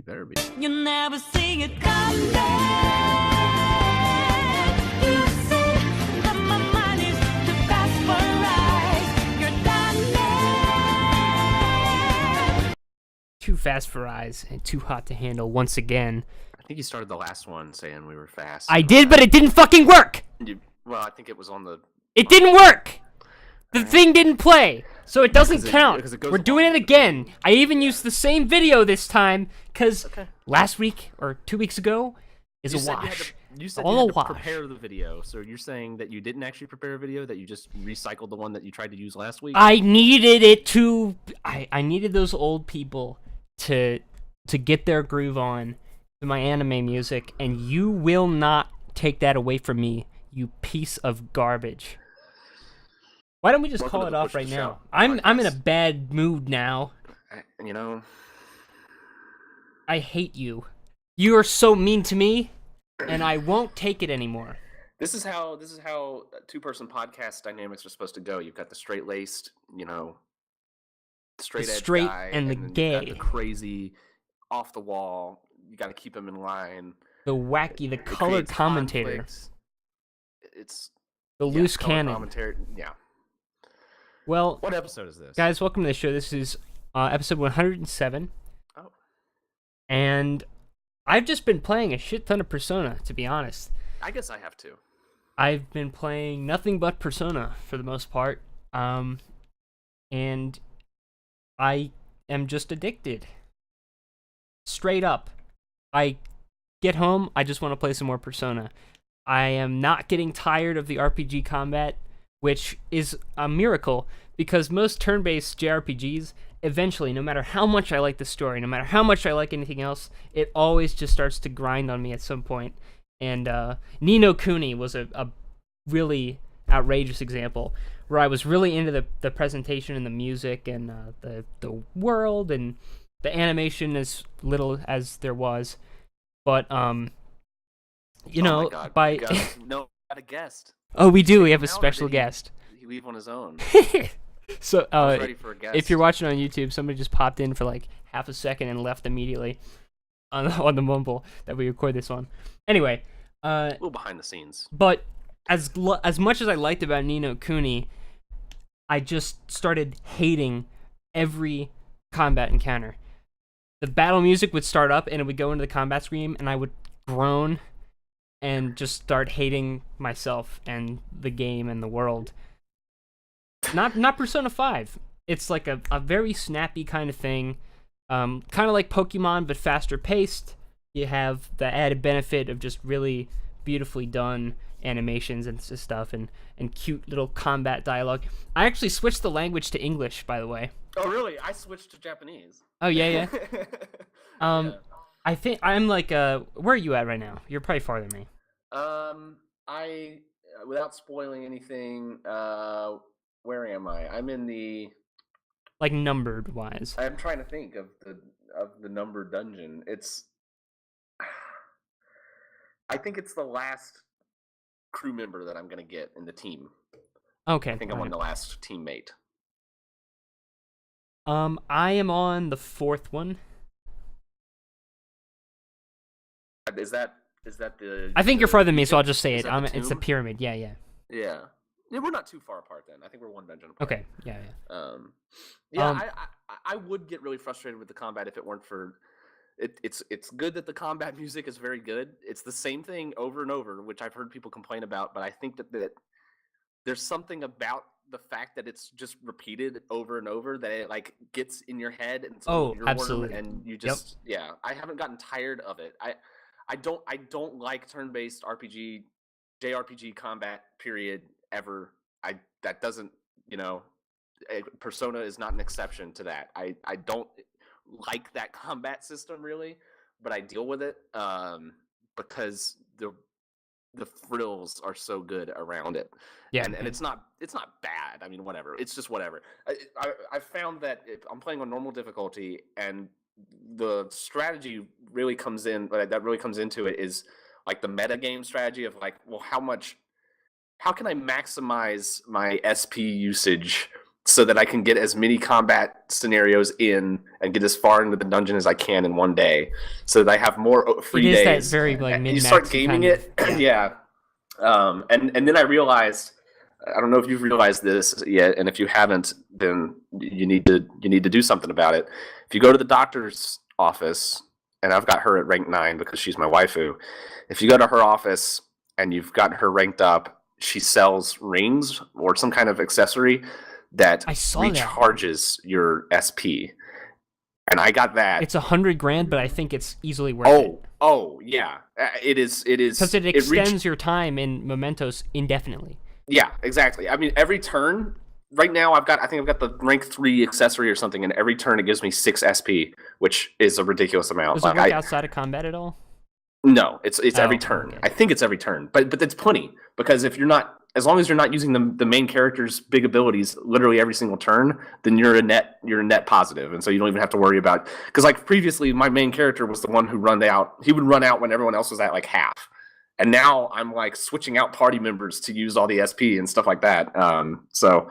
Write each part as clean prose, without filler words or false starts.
You better be. You never see it coming. You see that my mind is too fast for eyes. You're done. Too fast for eyes and too hot to handle once again. I think you started the last one saying we were fast. I did, but it didn't fucking work! Well, I think it was on the... It didn't work! The thing didn't play, so it doesn't count. because it goes We're doing it again. I even used the same video this time, because last week, or 2 weeks ago, is a wash. You said All you had a to wash. prepare the video, so you're saying that you didn't actually prepare a video, that you just recycled the one that you tried to use last week? I needed it to... I needed those old people to get their groove on to my anime music, and you will not take that away from me, you piece of garbage. Why don't we just call it off right now? I'm in a bad mood now. You know... I hate you. You are so mean to me, and I won't take it anymore. This is how two-person podcast dynamics are supposed to go. You've got the straight-laced, straight-edge straight guy, and the then gay. you've got the crazy, off-the-wall. You got to keep him in line. The wacky, the It colored creates commentator. conflicts. It's The loose color cannon. commentary. Yeah. Well, What episode is this? guys, welcome to the show. This is episode 107. Oh. And I've just been playing a shit ton of Persona, to be honest. I guess I have to. I've been playing nothing but Persona for the most part. And I am just addicted. Straight up. I get home, I just want to play some more Persona. I am not getting tired of the RPG combat, which is a miracle, because most turn-based JRPGs, eventually, no matter how much I like the story, no matter how much I like anything else, it always just starts to grind on me at some point. And Ni no Kuni was a really outrageous example, where I was really into the presentation and the music and the world and the animation as little as there was. But, Oh my God. by... We got a guest. Oh, we do. We have a How special did he- guest. He leave on his own. So, I was ready for a guest. if you're watching on YouTube, somebody just popped in for like half a second and left immediately on the mumble that we record this on. Anyway, a little behind the scenes. but as much as I liked about Ni no Kuni, I just started hating every combat encounter. The battle music would start up and it would go into the combat screen, and I would groan and just start hating myself and the game and the world. Not Persona 5. It's like a very snappy kind of thing. Kind of like Pokemon, but faster paced. You have the added benefit of just really beautifully done animations and stuff, and cute little combat dialogue. I actually switched the language to English, by the way. Oh, really? I switched to Japanese. Oh, yeah. Yeah. I think I'm like, where are you at right now? You're probably farther than me. I, without spoiling anything, where am I? I'm in the... Like, numbered wise. I'm trying to think of the numbered dungeon. It's... I think it's the last crew member that I'm going to get in the team. Okay. I think I'm on the last teammate. I am on the fourth one. Is that the... I think you're farther than me, so I'll just say is it. that the It's the tomb? pyramid. Yeah. Yeah. Yeah, we're not too far apart then. I think we're one dungeon apart. Okay. Yeah. I would get really frustrated with the combat if it weren't for it's good that the combat music is very good. It's the same thing over and over, which I've heard people complain about, but I think that there's something about the fact that it's just repeated over and over that it like gets in your head and absolutely. And you just I haven't gotten tired of it. I don't like turn-based JRPG combat period ever. That doesn't, Persona is not an exception to that. I don't like that combat system really, but I deal with it because the frills are so good around it. Yeah. And it's not bad. I mean, whatever. It's just whatever. I found that if I'm playing on normal difficulty and the strategy really comes in, that really comes into it is like the meta game strategy of like, well, how can I maximize my SP usage so that I can get as many combat scenarios in and get as far into the dungeon as I can in one day, so that I have more free It is days. that very like min-maxy you start gaming kind it, of, yeah. And then I realized, I don't know if you've realized this yet, and if you haven't, then you need to do something about it. If you go to the doctor's office, and I've got her at rank 9 because she's my waifu. If you go to her office and you've got her ranked up, she sells rings or some kind of accessory that I saw recharges your SP. And I got that. It's $100,000, but I think it's easily worth it. Oh, yeah. It is. Because it extends your time in mementos indefinitely. Yeah, exactly. I mean, every turn. Right now, I think I've got the rank 3 accessory or something, and every turn it gives me 6 SP, which is a ridiculous amount. Does it work outside of combat at all? No, it's every turn. Okay. I think it's every turn, but that's plenty, because if you're not, as long as you're not using the main character's big abilities literally every single turn, then you're a net positive, and so you don't even have to worry about, because like previously my main character was the one who he would run out when everyone else was at like half. And now I'm like switching out party members to use all the SP and stuff like that. So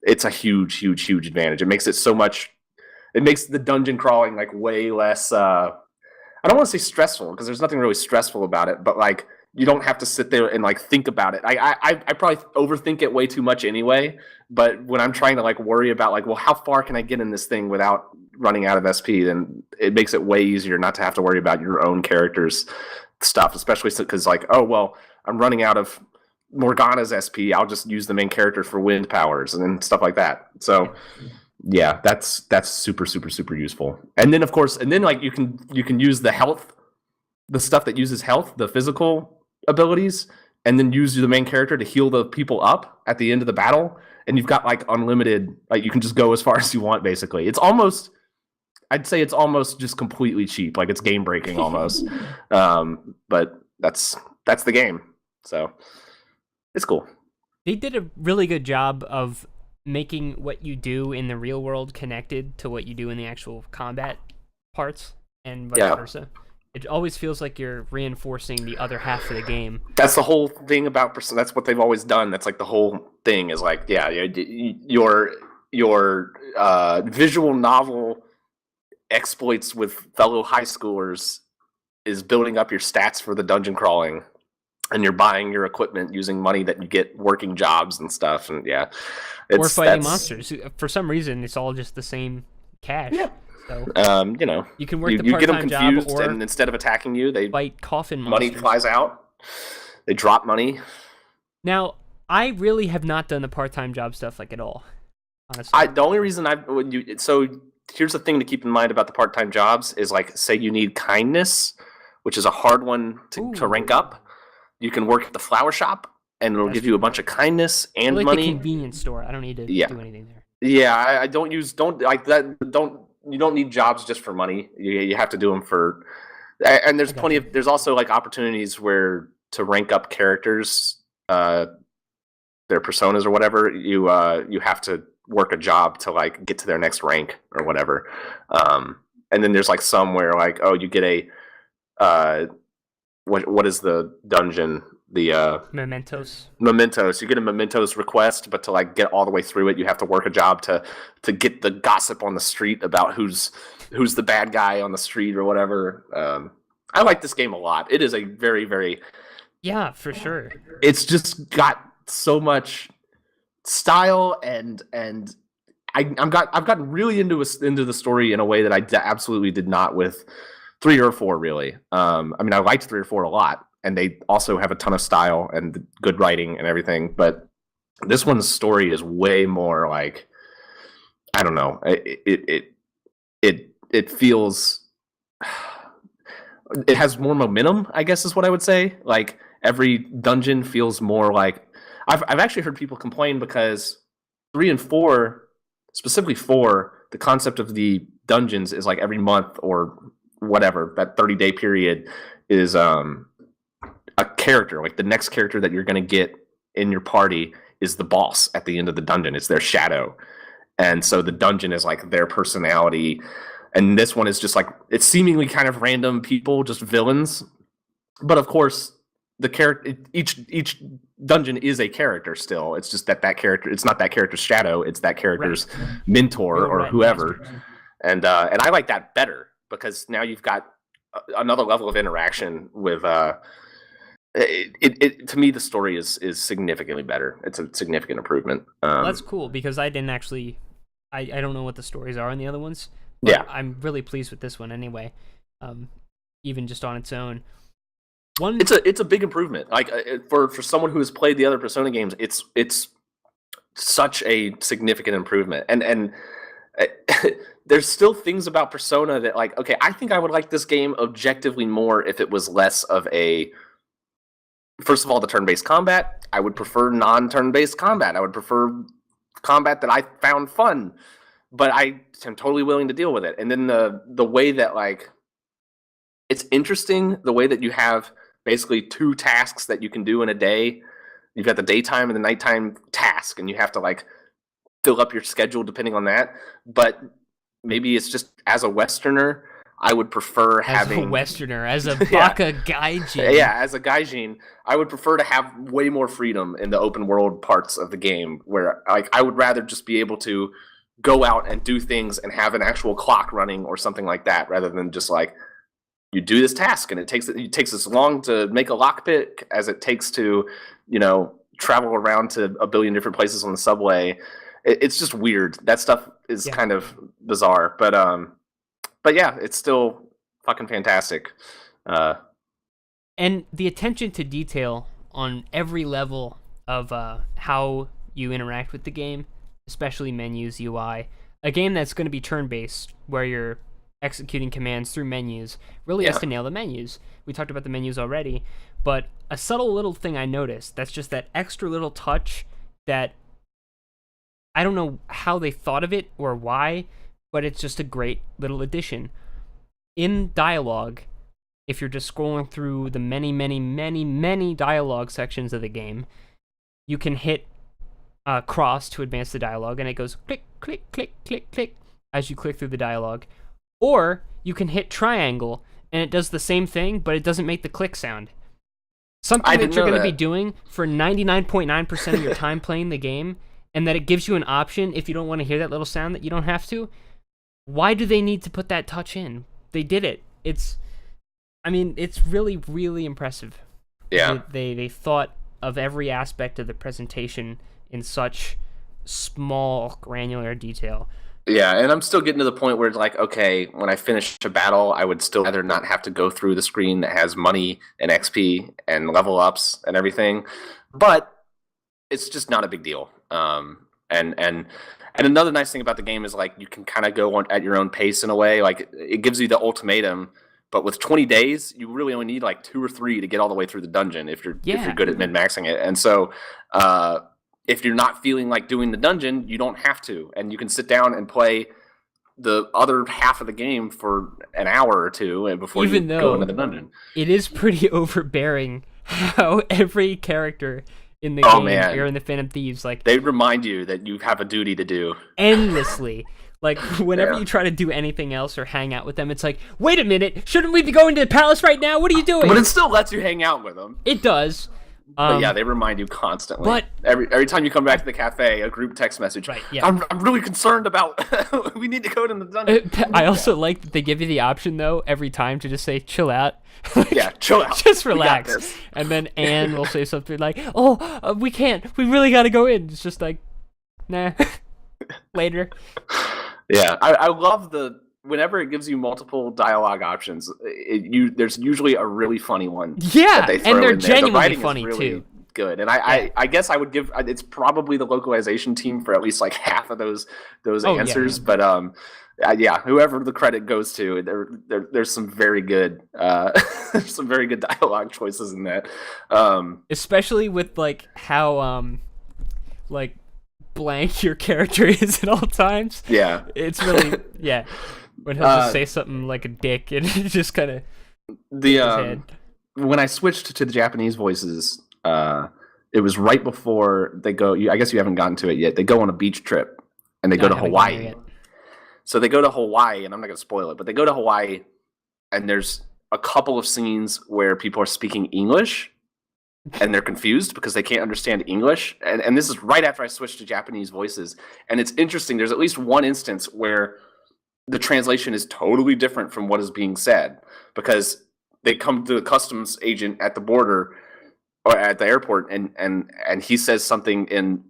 it's a huge advantage. It makes it so much. It makes the dungeon crawling like way less. I don't want to say stressful, because there's nothing really stressful about it. But like, you don't have to sit there and like think about it. I probably overthink it way too much anyway. But when I'm trying to like worry about like, well, how far can I get in this thing without running out of SP, then it makes it way easier not to have to worry about your own character's stuff, especially because like, oh well, I'm running out of Morgana's SP, I'll just use the main character for wind powers and stuff like that. So yeah, that's super useful. And then of course, like you can use the health, the stuff that uses health, the physical abilities, and then use the main character to heal the people up at the end of the battle, and you've got like unlimited, like you can just go as far as you want basically. I'd say it's almost just completely cheap, like it's game breaking almost. But that's the game. So it's cool. They did a really good job of making what you do in the real world connected to what you do in the actual combat parts, and vice versa. It always feels like you're reinforcing the other half of the game. That's the whole thing about Persona. That's what they've always done. That's like the whole thing is like, yeah, your visual novel exploits with fellow high schoolers is building up your stats for the dungeon crawling, and you're buying your equipment using money that you get working jobs and stuff, and yeah, or fighting monsters. For some reason, it's all just the same cash. Yeah. So, you can work the part-time get them confused, job, or and instead of attacking you, they fight coffin money monsters. flies out. They drop money. Now, I really have not done the part-time job stuff like at all. Honestly, The only reason so here's the thing to keep in mind about the part-time jobs is like, say you need kindness, which is a hard one to rank up. You can work at the flower shop, and it'll give you a bunch of kindness and like money. The convenience store. I don't need to do anything there. Yeah, I don't like that. You don't need jobs just for money. You have to do them for. And there's plenty of. There's also like opportunities where to rank up characters, their personas or whatever. You have to work a job to like get to their next rank or whatever. And then there's like some where like, oh, you get a what is the dungeon? The Mementos. You get a mementos request, but to like get all the way through it, you have to work a job to get the gossip on the street about who's the bad guy on the street or whatever. I like this game a lot. It is a very, very for sure. It's just got so much style, and I've gotten really into the story in a way that I absolutely did not with 3 or 4 really. I mean, I liked 3 or 4 a lot, and they also have a ton of style and good writing and everything, but this one's story is way more like, I don't know, it feels, it has more momentum, I guess is what I would say. Like every dungeon feels more like, I've actually heard people complain because 3 and 4, specifically 4, the concept of the dungeons is like every month or whatever, that 30-day period is a character, like the next character that you're going to get in your party is the boss at the end of the dungeon. It's their shadow. And so the dungeon is like their personality. And this one is just like, it's seemingly kind of random people, just villains. But of course, the character, each dungeon is a character still. It's just that character, it's not that character's shadow, it's that character's mentor or whoever. And I like that better because now you've got another level of interaction with to me the story is significantly better. It's a significant improvement. Well, that's cool because I didn't actually I don't know what the stories are in the other ones. But yeah, I'm really pleased with this one anyway. Even just on its own. It's a big improvement. Like for someone who has played the other Persona games, it's such a significant improvement. And there's still things about Persona that, like, okay, I think I would like this game objectively more if it was less of a. First of all, the turn-based combat. I would prefer non-turn-based combat. I would prefer combat that I found fun, but I am totally willing to deal with it. And then the way that, like, it's interesting the way that you have basically 2 tasks that you can do in a day. You've got the daytime and the nighttime task, and you have to, like, fill up your schedule depending on that. But maybe it's just, as a Westerner, I would prefer having... As a Westerner, as a Baka Gaijin. Yeah, as a Gaijin, I would prefer to have way more freedom in the open world parts of the game, where, like, I would rather just be able to go out and do things and have an actual clock running or something like that, rather than just, like, you do this task and it takes as long to make a lockpick as it takes to, travel around to a billion different places on the subway. It's just weird. That stuff is kind of bizarre, but yeah, it's still fucking fantastic. And the attention to detail on every level of how you interact with the game, especially menus, UI, a game that's going to be turn-based, where you're executing commands through menus, really has to nail the menus. We talked about the menus already, but a subtle little thing I noticed, that's just that extra little touch that I don't know how they thought of it or why, but it's just a great little addition. In dialogue, if you're just scrolling through the many, many, many, many dialogue sections of the game, you can hit cross to advance the dialogue, and it goes click, click, click, click, click as you click through the dialogue. Or you can hit triangle, and it does the same thing, but it doesn't make the click sound. Something that you're going to be doing for 99.9% of your time playing the game, and that it gives you an option if you don't want to hear that little sound that you don't have to. Why do they need to put that touch in? They did it. It's really, really impressive. Yeah. They thought of every aspect of the presentation in such small, granular detail. Yeah, and I'm still getting to the point where it's like, okay, when I finish a battle, I would still rather not have to go through the screen that has money and XP and level ups and everything. But it's just not a big deal. And another nice thing about the game is, like, you can kind of go on at your own pace in a way. Like, it gives you the ultimatum, but with 20 days, you really only need like 2 or 3 to get all the way through the dungeon if you're good at min-maxing it. And so, if you're not feeling like doing the dungeon, you don't have to, and you can sit down and play the other half of the game for an hour or 2 and before you go into the dungeon. It is pretty overbearing how every character in the game or in the Phantom Thieves, like, they remind you that you have a duty to do endlessly. Like, whenever you try to do anything else or hang out with them, it's like, wait a minute, shouldn't we be going to the palace right now? What are you doing? But it still lets you hang out with them. It does. But yeah, they remind you constantly. But every time you come back to the cafe, a group text message. Right, yeah. I'm really concerned about. We need to go to the dungeon. I also like that they give you the option, though, every time to just say, chill out. Yeah, chill out. Just relax. And then Anne will say something like, oh, we can't. We really got to go in. It's just like, nah, later. Yeah, I love whenever it gives you multiple dialogue options, there's usually a really funny one. Yeah, that they throw and they're in there. genuinely The funny, really too. Good, and I guess I would give it's probably the localization team for at least like half of those answers. Yeah. But yeah, whoever the credit goes to, there's some very good some very good dialogue choices in that. Especially with like how like blank your character is at all times. Yeah, it's really when he'll just say something like a dick and it just kind of when I switched to the Japanese voices, it was right before they go. I guess you haven't gotten to it yet. They go on a beach trip and they go to Hawaii. So they go to Hawaii, and I'm not going to spoil it, but they go to Hawaii, and there's a couple of scenes where people are speaking English, and they're confused because they can't understand English. And this is right after I switched to Japanese voices. And it's interesting. There's at least one instance where the translation is totally different from what is being said because they come to the customs agent at the border or at the airport and he says something in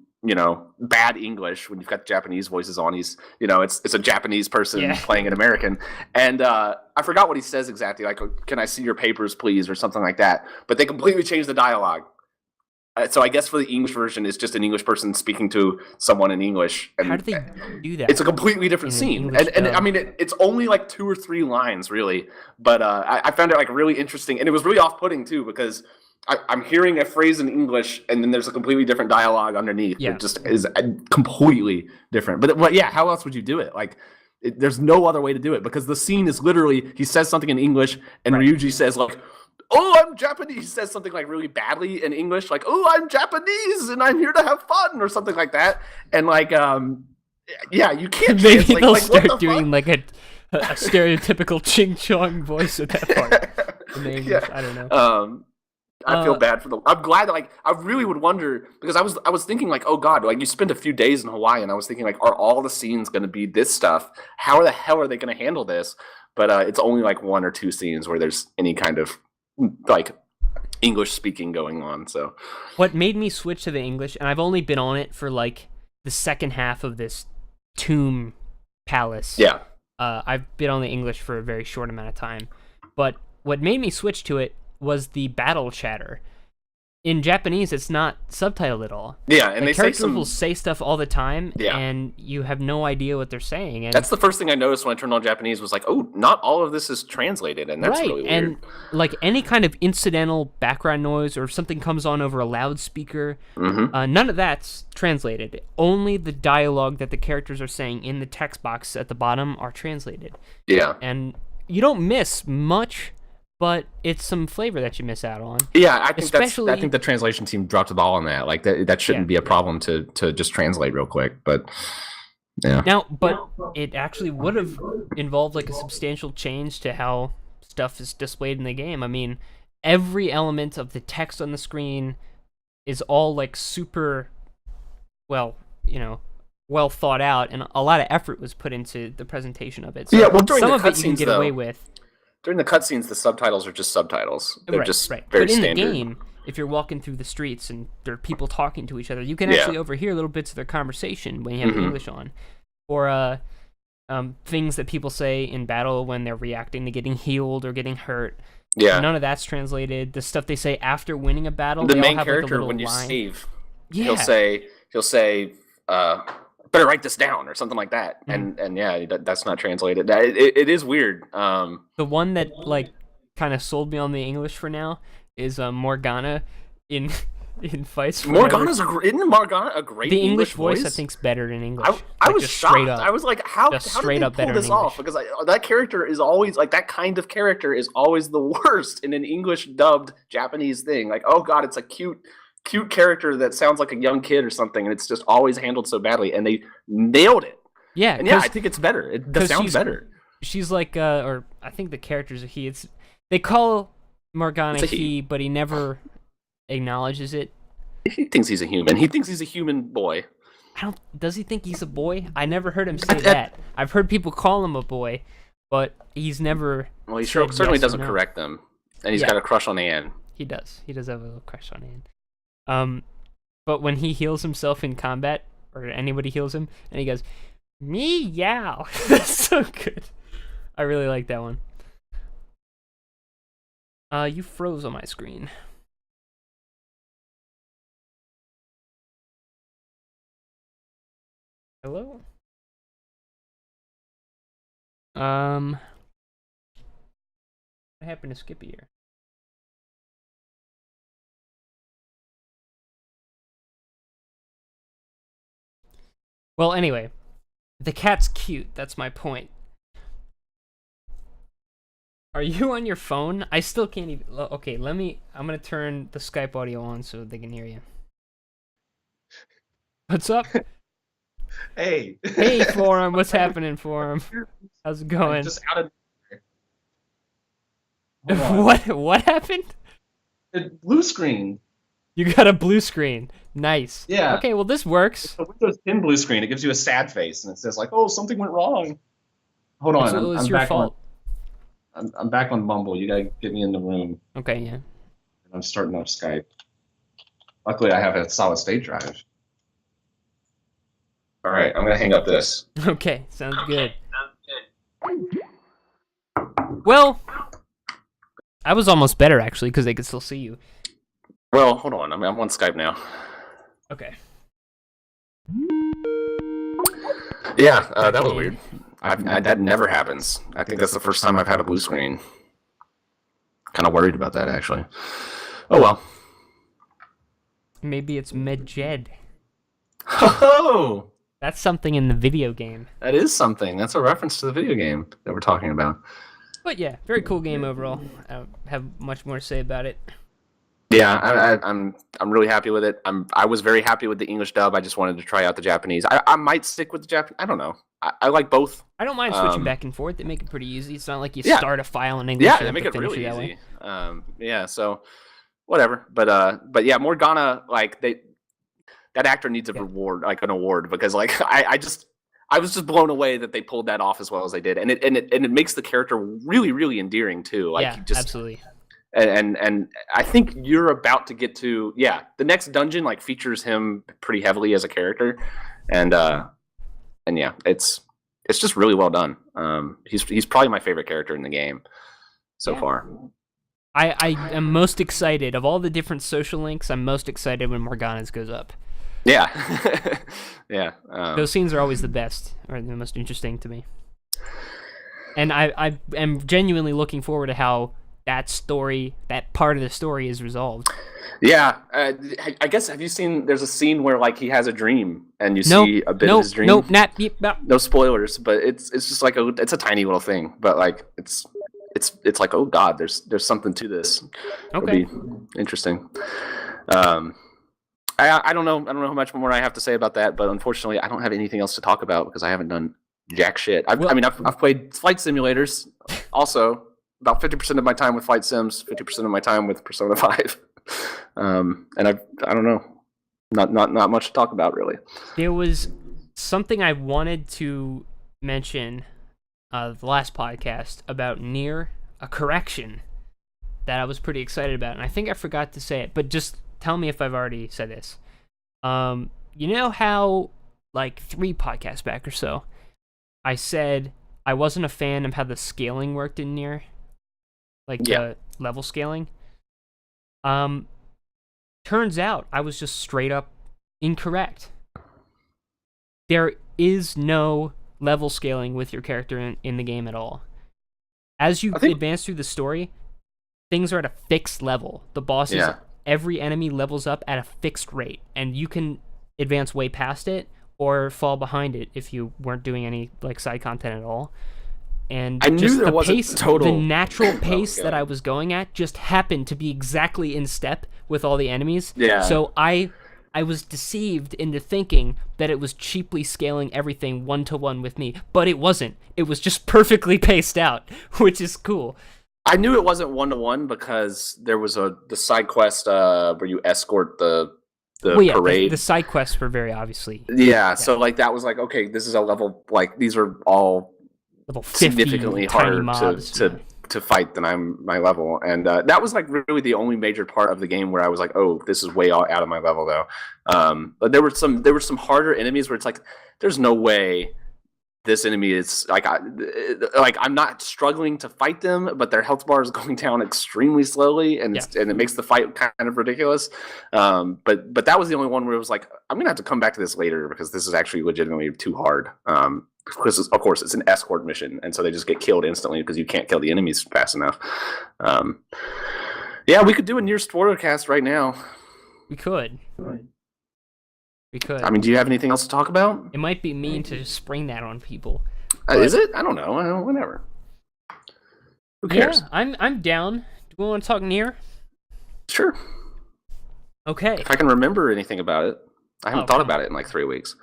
bad English when you've got Japanese voices on. He's it's a Japanese person playing an American, and I forgot what he says exactly. Like, can I see your papers, please, or something like that. But they completely changed the dialogue. So I guess for the English version, it's just an English person speaking to someone in English. And how do they do that? It's a completely different scene, and I mean it's only like 2 or 3 lines really, but I found it like really interesting, and it was really off-putting too because I'm hearing a phrase in English, and then there's a completely different dialogue underneath. Yeah. It just is completely different. But yeah, how else would you do it? Like, there's no other way to do it because the scene is literally he says something in English, and Ryuji says like, "Oh, I'm Japanese." He says something like really badly in English, like, "Oh, I'm Japanese, and I'm here to have fun," or something like that. And like, yeah, you can't. Maybe they'll like, start doing like a stereotypical Ching Chong voice at that part. Yeah. I don't know. I feel bad for them. I'm glad that like I really would wonder because I was thinking like, oh god, like you spent a few days in Hawaii, and I was thinking like, are all the scenes going to be this stuff? How the hell are they going to handle this? But it's only like 1 or 2 scenes where there's any kind of like English speaking going on. So what made me switch to the English, and I've only been on it for like the second half of this Tomb Palace. Yeah. I've been on the English for a very short amount of time, but what made me switch to it was the battle chatter. In Japanese, it's not subtitled at all. Yeah, and the they characters say will say stuff all the time, and you have no idea what they're saying. And that's the first thing I noticed when I turned on Japanese was like, oh, not all of this is translated, and that's really weird. And like any kind of incidental background noise or if something comes on over a loudspeaker, none of that's translated. Only the dialogue that the characters are saying in the text box at the bottom are translated. Yeah. And you don't miss much, but it's some flavor that you miss out on. Yeah, I think the translation team dropped the ball on that. Like that shouldn't be a problem to just translate real quick. But yeah. Now, but it actually would have involved like a substantial change to how stuff is displayed in the game. I mean, every element of the text on the screen is all like super well thought out, and a lot of effort was put into the presentation of it. So yeah, well, during some the of it you can cutscenes, get away with. During the cutscenes, the subtitles are just subtitles. They're just very but in standard. the game, if you're walking through the streets and there are people talking to each other, you can actually overhear little bits of their conversation when you have English on. Or things that people say in battle when they're reacting to getting healed or getting hurt. Yeah. None of that's translated. The stuff they say after winning a battle, The they main all have character, like a when you line. save, Yeah. he'll say, better write this down or something like that. And yeah, that's not translated. It is weird. The one that like kind of sold me on the English for now is Morgana in fights. Isn't Morgana a great The English voice? I think's better in English. I like, was just shocked. straight up. I was like, how did straight they up pull better in this off? English. Because that character is always like that kind of character is always the worst in an English dubbed Japanese thing. Like, oh god, it's a cute character that sounds like a young kid or something, and it's just always handled so badly. And they nailed it. Yeah, and yeah, I think it's better. It sounds better. She's like, or I think the character's a he. They call Morgana he, but he never acknowledges it. He thinks he's a human. He thinks he's a human boy. Does he think he's a boy? I never heard him say that. I've heard people call him a boy, but he's never. Well, he certainly doesn't correct them, and he's got a crush on Anne. He does. He does have a little crush on Anne. But when he heals himself in combat, or anybody heals him, and he goes, meow. That's so good. I really like that one. You froze on my screen. Hello? What happened to Skippy here? Well, anyway, the cat's cute. That's my point. Are you on your phone? I still can't even. Okay, I'm gonna turn the Skype audio on so they can hear you. What's up? Hey. Hey, Forum. What's happening, Forum? How's it going? I'm just out of. What happened? Blue screen. You got a blue screen. Nice. Yeah. Okay, well this works. The Windows 10 blue screen. It gives you a sad face, and it says like, "Oh, something went wrong." Hold on, It's I'm your back fault. I'm back on Bumble. You gotta get me in the room. Okay, yeah. I'm starting up Skype. Luckily, I have a solid state drive. All right, I'm gonna hang up this. Okay, sounds good. Well, I was almost better actually because they could still see you. Well, hold on. I'm on Skype now. Okay. Yeah, that was weird. That never happens. I think that's the first time I've had a blue screen. Kind of worried about that, actually. Oh, well. Maybe it's Medjed. Oh! That's something in the video game. That is something. That's a reference to the video game that we're talking about. But yeah, very cool game overall. I don't have much more to say about it. Yeah, I'm really happy with it. I was very happy with the English dub. I just wanted to try out the Japanese. I might stick with the Japanese. I don't know. I like both. I don't mind switching back and forth. They make it pretty easy. It's not like you Yeah. start a file in English. Yeah, and they have make to it finish really that easy. way. Yeah, so whatever. But yeah, Morgana, like that actor needs a reward, like an award, because like I was just blown away that they pulled that off as well as they did, and it makes the character really, really endearing too. Like, Yeah, you just, absolutely. And I think you're about to get to the next dungeon like features him pretty heavily as a character, and yeah, it's just really well done. He's probably my favorite character in the game so far. I am most excited of all the different social links. I'm most excited when Morgana's goes up. Yeah, yeah. Those scenes are always the best, or the most interesting to me. And I am genuinely looking forward to how that part of the story is resolved. Yeah, I guess, have you seen? There's a scene where like he has a dream, and you see a bit of his dream. No spoilers, but it's just like it's a tiny little thing, but like it's like, oh god, there's something to this. Okay. It'll be interesting. I don't know how much more I have to say about that, but unfortunately, I don't have anything else to talk about because I haven't done jack shit. I've played flight simulators, also about 50% of my time with flight sims, 50% of my time with Persona 5, and I don't know, not much to talk about really. There was something I wanted to mention the last podcast about NieR, a correction that I was pretty excited about, and I think I forgot to say it, but just tell me if I've already said this. You know how, like 3 podcasts back or so, I said I wasn't a fan of how the scaling worked in NieR? Like the level scaling? Turns out I was just straight up incorrect. There is no level scaling with your character in the game at all. As you advance through the story, things are at a fixed level. The bosses, every enemy levels up at a fixed rate, and you can advance way past it or fall behind it if you weren't doing any like side content at all. And I knew just there the wasn't pace, total the natural pace that I was going at just happened to be exactly in step with all the enemies. Yeah. So I was deceived into thinking that it was cheaply scaling everything 1-to-1 with me, but it wasn't. It was just perfectly paced out, which is cool. I knew it wasn't 1-to-1 because there was the side quest where you escort the parade. The side quests were very obviously. Yeah, so like that was like, okay, this is a level, like these are all level 50 significantly harder to fight than my level, and that was like really the only major part of the game where I was like, oh, this is way out of my level though. But there were some harder enemies where it's like, there's no way this enemy is like I'm not struggling to fight them, but their health bar is going down extremely slowly, and it makes the fight kind of ridiculous. But that was the only one where it was like, I'm gonna have to come back to this later because this is actually legitimately too hard. Because of course it's an escort mission, and so they just get killed instantly because you can't kill the enemies fast enough. Yeah, we could do a NieR SPOILERCAST right now. We could. I mean, do you have anything else to talk about? It might be mean to just spring that on people. Is it? I don't know. Whatever. Who cares? Yeah, I'm down. Do we want to talk NieR? Sure. Okay. If I can remember anything about it. I haven't thought about it in like 3 weeks.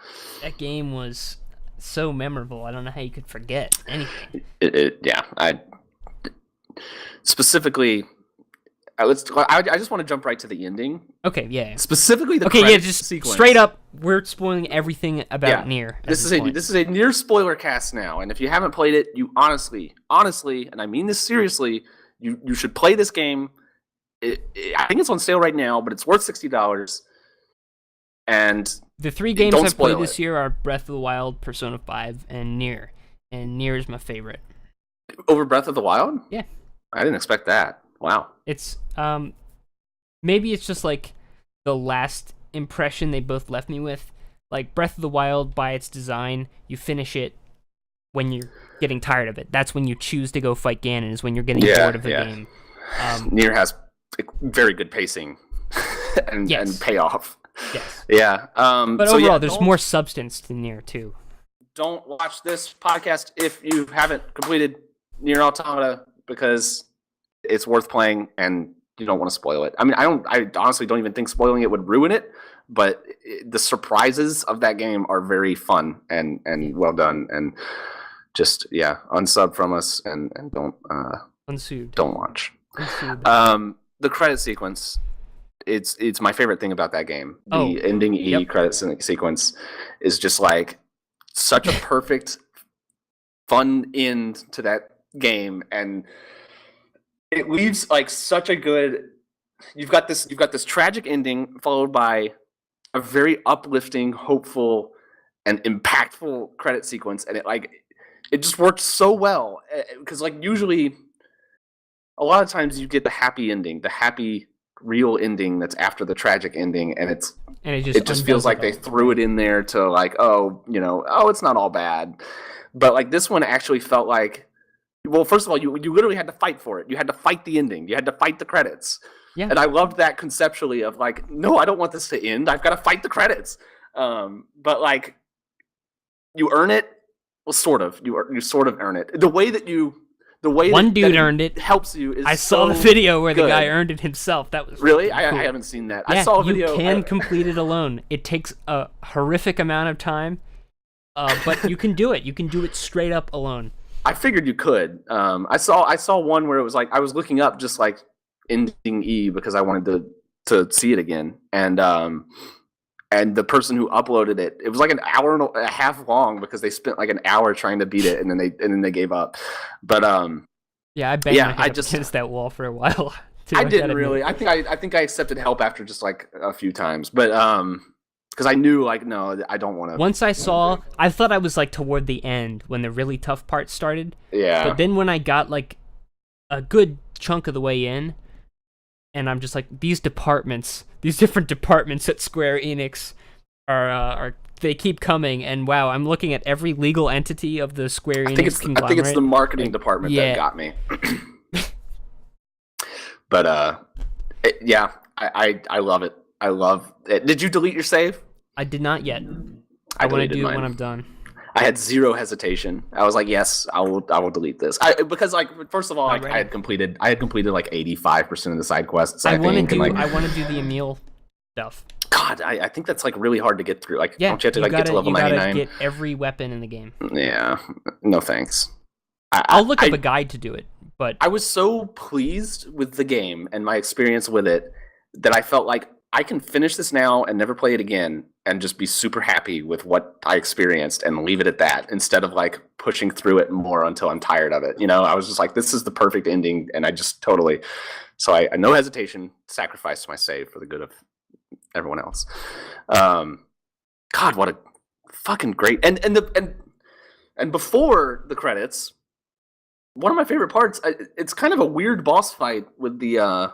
That game was so memorable. I don't know how you could forget anything. I specifically, I just want to jump right to the ending, Okay, yeah. specifically the Okay, yeah, credits just sequence. straight up, we're spoiling everything about Yeah. NieR. This is a NieR spoiler cast now, and if you haven't played it, you honestly, and I mean this seriously, you should play this game. I think it's on sale right now, but it's worth $60. And The 3 games don't I've played spoil this year are Breath of the Wild, Persona 5, and NieR. And NieR is my favorite. over Breath of the Wild? Yeah. I didn't expect that. Wow. It's maybe it's just like the last impression they both left me with. Like Breath of the Wild, by its design, you finish it when you're getting tired of it. That's when you choose to go fight Ganon, is when you're getting bored of the game. NieR has very good pacing and payoff. Yes. Yeah. But so overall, there's more substance to NieR too. Don't watch this podcast if you haven't completed NieR Automata, because it's worth playing and you don't want to spoil it. I mean, I honestly don't even think spoiling it would ruin it, but the surprises of that game are very fun and well done. And just unsub from us and don't Unsued. don't watch. Unsued. The credit sequence, it's my favorite thing about that game. The Oh, ending E yep. credit sequence is just like such a perfect fun end to that game, and it leaves like such a good. You've got this tragic ending followed by a very uplifting, hopeful, and impactful credit sequence, and it just works so well, because like usually a lot of times you get the happy ending, the happy real ending that's after the tragic ending, and it just feels like they threw it in there to like, it's not all bad. But like this one actually felt like, well, first of all, you literally had to fight for it. You had to fight the ending. You had to fight the credits. Yeah. And I loved that conceptually of like, no, I don't want this to end. I've got to fight the credits. But like, you earn it. Well, sort of. You sort of earn it. The way One dude that earned it helps you is I saw the video where the guy earned it himself. That was really. cool. I haven't seen that. Yeah, I saw a video. You can complete it alone. It takes a horrific amount of time, but you can do it. You can do it straight up alone. I figured you could. I saw one where it was like I was looking up just like ending E because I wanted to see it again, and the person who uploaded it, it was like an hour and a half long because they spent like an hour trying to beat it, and then they gave up. But yeah, I banged my head up against that wall for a while. Too, I didn't really. I think I accepted help after just like a few times, but because I knew like no, I don't want to. Once I thought I was like toward the end when the really tough part started. Yeah. But then when I got like a good chunk of the way in, and I'm just like, these different departments at Square Enix are they keep coming, and wow, I'm looking at every legal entity of the Square Enix conglomerate. I think it's the marketing department that got me. But I love it. I love it. Did you delete your save? I did not yet. I want to do it when I'm done. I had zero hesitation. I was like, yes, I will delete this. Because like first of all, like, I had completed like 85% of the side quests. I want to do the Emil stuff. God, I think that's like really hard to get through. Like, yeah, don't you have to like get to level 99? You gotta get every weapon in the game. Yeah, no thanks. I'll look up a guide to do it, but I was so pleased with the game and my experience with it that I felt like I can finish this now and never play it again and just be super happy with what I experienced and leave it at that instead of like pushing through it more until I'm tired of it. I was just like, this is the perfect ending, and I just totally. So I no hesitation sacrificed my save for the good of everyone else. God, what a fucking great and before the credits, one of my favorite parts. It's kind of a weird boss fight with the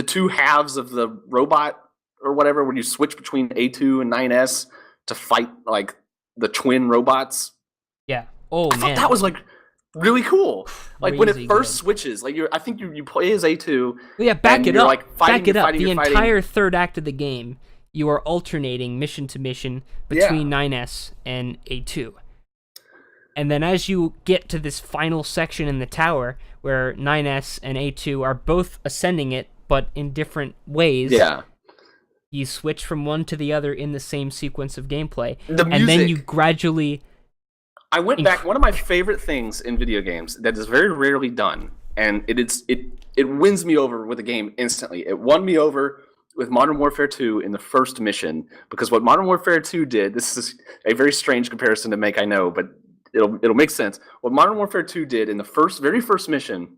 two halves of the robot or whatever, when you switch between A2 and 9S to fight like the twin robots. Yeah. Oh man, I thought that was like really cool. Like when it first good. switches, like I think you play as A2. Well, yeah, back it up. Like fighting, back it up. Fighting, the fighting. entire third act of the game, you are alternating mission to mission between 9S and A2. And then as you get to this final section in the tower where 9S and A2 are both ascending it, but in different ways. Yeah. You switch from one to the other in the same sequence of gameplay. The music, and then you gradually... I went back. One of my favorite things in video games that is very rarely done, and it wins me over with the game instantly. It won me over with Modern Warfare 2 in the first mission, because what Modern Warfare 2 did, this is a very strange comparison to make, I know, but it'll make sense. What Modern Warfare 2 did in the very first mission,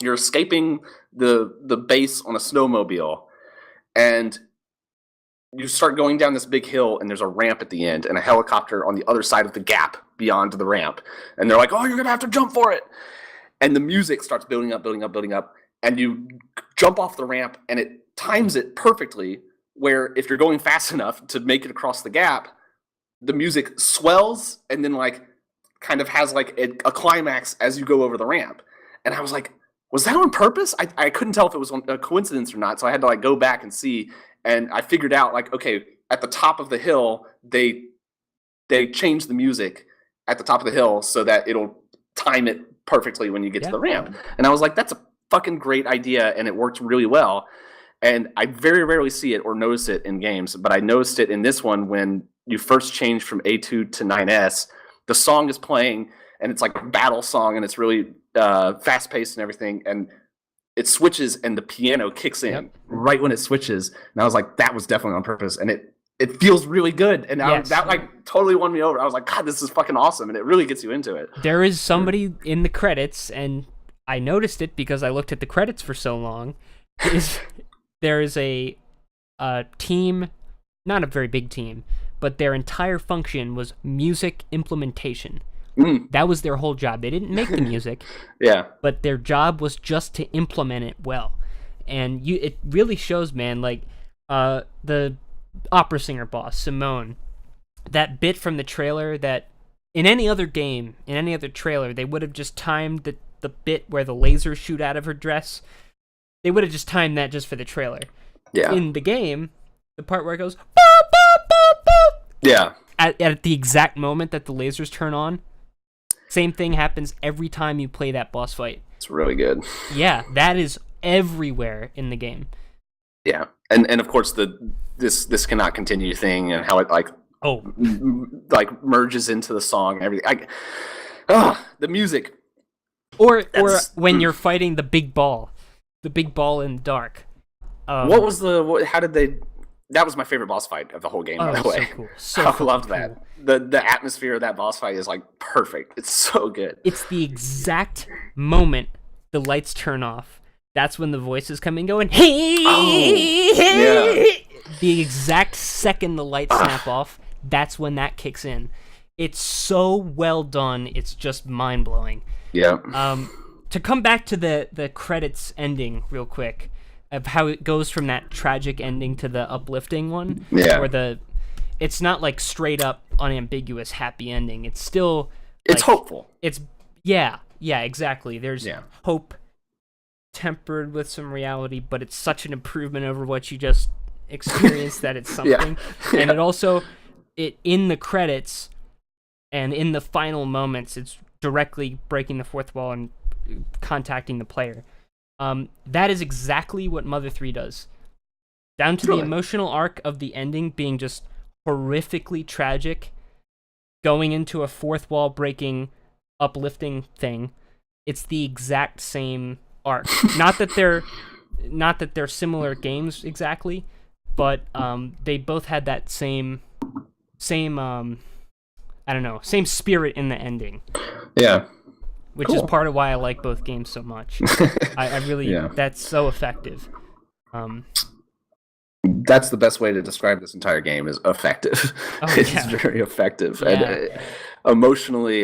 you're escaping the base on a snowmobile, and you start going down this big hill, and there's a ramp at the end, and a helicopter on the other side of the gap beyond the ramp. And they're like, oh, you're going to have to jump for it. And the music starts building up, and you jump off the ramp, and it times it perfectly, where if you're going fast enough to make it across the gap, the music swells and then like kind of has like a climax as you go over the ramp. And I was like, was that on purpose? I couldn't tell if it was a coincidence or not, so I had to like go back and see. And I figured out, like, okay, at the top of the hill, they changed the music at the top of the hill so that it'll time it perfectly when you get to the ramp. And I was like, that's a fucking great idea, and it worked really well. And I very rarely see it or notice it in games, but I noticed it in this one when you first change from A2 to 9S. The song is playing, and it's like a battle song, and it's really fast-paced and everything, and it switches, and the piano kicks in right when it switches. And I was like, that was definitely on purpose, and it feels really good. And that like totally won me over. I was like, God, this is fucking awesome, and it really gets you into it. There is somebody in the credits, and I noticed it because I looked at the credits for so long. There is a team, not a very big team, but their entire function was music implementation. That was their whole job. They didn't make the music, but their job was just to implement it well. And it really shows, man, like the opera singer boss, Simone, that bit from the trailer that in any other game, in any other trailer, they would have just timed the bit where the lasers shoot out of her dress. They would have just timed that just for the trailer. Yeah. In the game, the part where it goes, boop, boop, boop, boop, yeah, at the exact moment that the lasers turn on, same thing happens every time you play that boss fight. It's really good. Yeah, that is everywhere in the game. Yeah, and of course this cannot continue thing, and how it like merges into the song and everything. The music. Or when you're fighting the big ball in the dark. What was how did they? That was my favorite boss fight of the whole game, by the way. So cool. So I loved that. The atmosphere of that boss fight is like perfect. It's so good. It's the exact moment the lights turn off. That's when the voices come in going, hey! The exact second the lights snap off, that's when that kicks in. It's so well done, it's just mind-blowing. Yeah. To come back to the credits ending real quick, of how it goes from that tragic ending to the uplifting one, where it's not like straight up unambiguous happy ending. It's still it's hopeful. It's exactly. There's hope tempered with some reality, but it's such an improvement over what you just experienced that it's something. And it also in the credits and in the final moments, it's directly breaking the fourth wall and contacting the player. That is exactly what Mother 3 does. Down to the emotional arc of the ending being just horrifically tragic, going into a fourth wall breaking, uplifting thing. It's the exact same arc. Not that they're similar games exactly, but they both had that same same spirit in the ending. Yeah. Which is part of why I like both games so much. I really, that's so effective. That's the best way to describe this entire game is effective. It's very effective. And emotionally,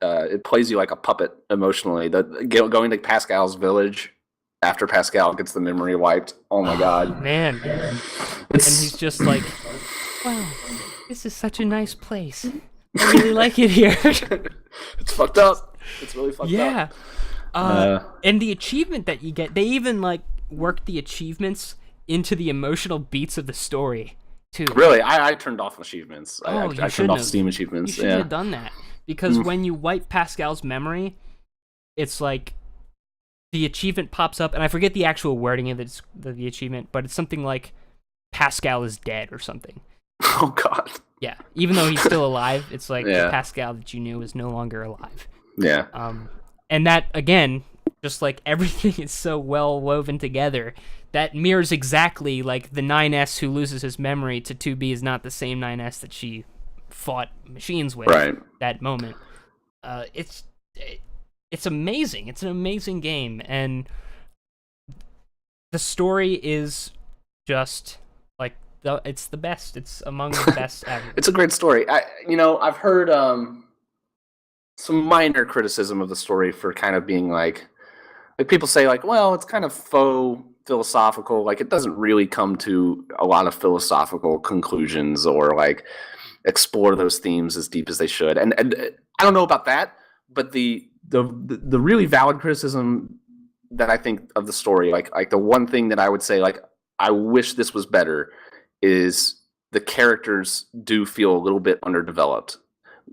it plays you like a puppet emotionally. Going to Pascal's village after Pascal gets the memory wiped. Oh my God. Man. And he's just like, wow, this is such a nice place. I really like it here. It's fucked up. It's really fucked up. And the achievement that you get, they even like work the achievements into the emotional beats of the story too. Really, I turned off achievements. I turned off have. Steam achievements. You should have done that, because when you wipe Pascal's memory, it's like the achievement pops up, and I forget the actual wording of the achievement, but it's something like Pascal is dead or something. Oh God. Yeah, even though he's still alive, it's like the Pascal that you knew is no longer alive. Yeah. And that, again, Just like everything is so well woven together that mirrors exactly like the 9S who loses his memory to 2B is not the same 9S that she fought machines with Right. that moment. It's amazing. It's an amazing game, and the story is just like it's the best. It's among the best ever. It's a great story. I've heard some minor criticism of the story for kind of being like people say like, well, it's kind of faux philosophical. Like it doesn't really come to a lot of philosophical conclusions or like explore those themes as deep as they should. And I don't know about that, but the really valid criticism that I think of the story, like the one thing that I would say, like, I wish this was better, is the characters do feel a little bit underdeveloped.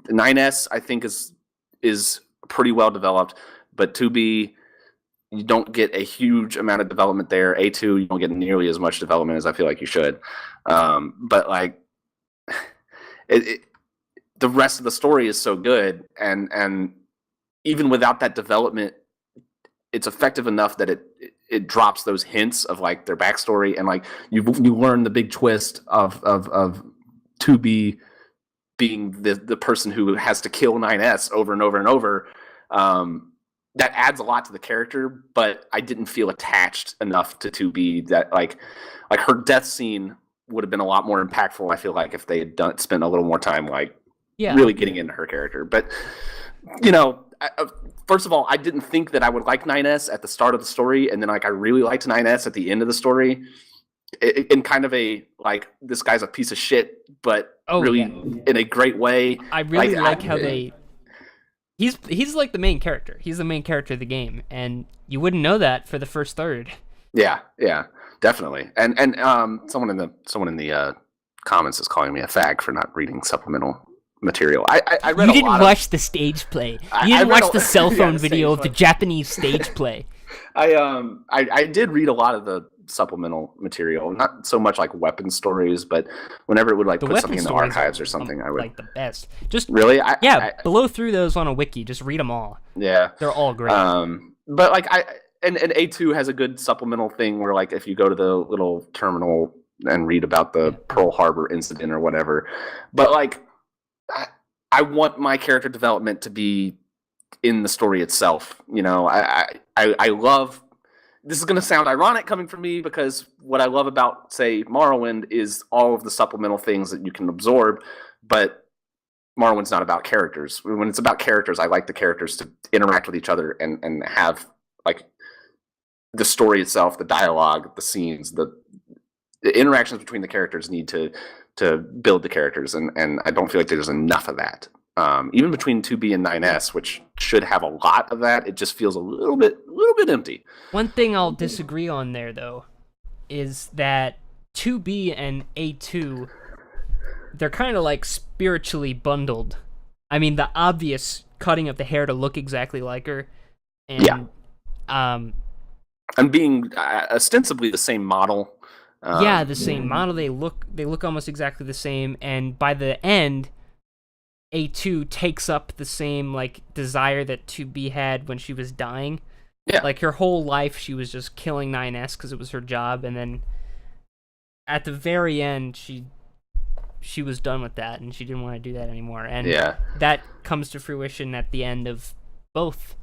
9S, I think, is pretty well developed, but 2B, you don't get a huge amount of development there. A2, you don't get nearly as much development as I feel like you should. But like, the rest of the story is so good, and even without that development, it's effective enough that it drops those hints of like their backstory, and like you learn the big twist of 2B being the person who has to kill 9S over and over and over. That adds a lot to the character, but I didn't feel attached enough to 2B that like her death scene would have been a lot more impactful, I feel like, if they had spent a little more time like really getting into her character. But first of all, I didn't think that I would like 9S at the start of the story, and then like I really liked 9S at the end of the story, in kind of a like, this guy's a piece of shit, but in a great way. I really like how they. He's like the main character. He's the main character of the game, and you wouldn't know that for the first third. Yeah, definitely. And someone in the comments is calling me a fag for not reading supplemental material. I read. You didn't watch the stage play. You didn't watch the cell phone video of the Japanese stage play. I did read a lot of the supplemental material, not so much like weapon stories, but whenever it would like put something in the archives or something, I would like the best. Just really, blow through those on a wiki. Just read them all. Yeah, they're all great. But like and A2 has a good supplemental thing where like if you go to the little terminal and read about the Pearl Harbor incident or whatever, but like I want my character development to be in the story itself. I love. This is going to sound ironic coming from me, because what I love about, say, Morrowind is all of the supplemental things that you can absorb, but Morrowind's not about characters. When it's about characters, I like the characters to interact with each other and have like the story itself, the dialogue, the scenes, the interactions between the characters need to build the characters, and I don't feel like there's enough of that. Even between 2B and 9S, which should have a lot of that, it just feels a little bit empty. One thing I'll disagree on there, though, is that 2B and A2, they're kind of like spiritually bundled. I mean, the obvious cutting of the hair to look exactly like her, and and being ostensibly the same model. The same model. They look almost exactly the same, and by the end, A2 takes up the same like desire that 2B had when she was dying. Yeah. Like her whole life she was just killing 9S because it was her job, and then at the very end she was done with that and she didn't want to do that anymore. And that comes to fruition at the end of both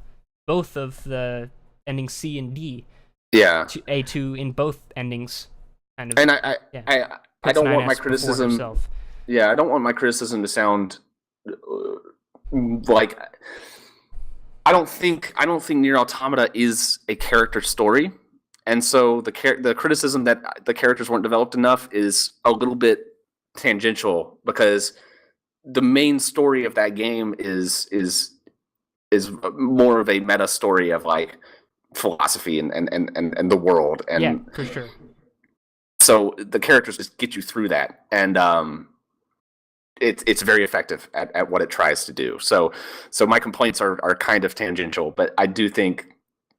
of the ending C and D. Yeah. A2 in both endings kind of. And I don't want my criticism. Yeah, I don't want my criticism to sound like I don't think NieR Automata is a character story, and so the criticism that the characters weren't developed enough is a little bit tangential, because the main story of that game is more of a meta story of like philosophy and the world, and yeah, for sure. So the characters just get you through that, and it's very effective at what it tries to do. So my complaints are kind of tangential, but I do think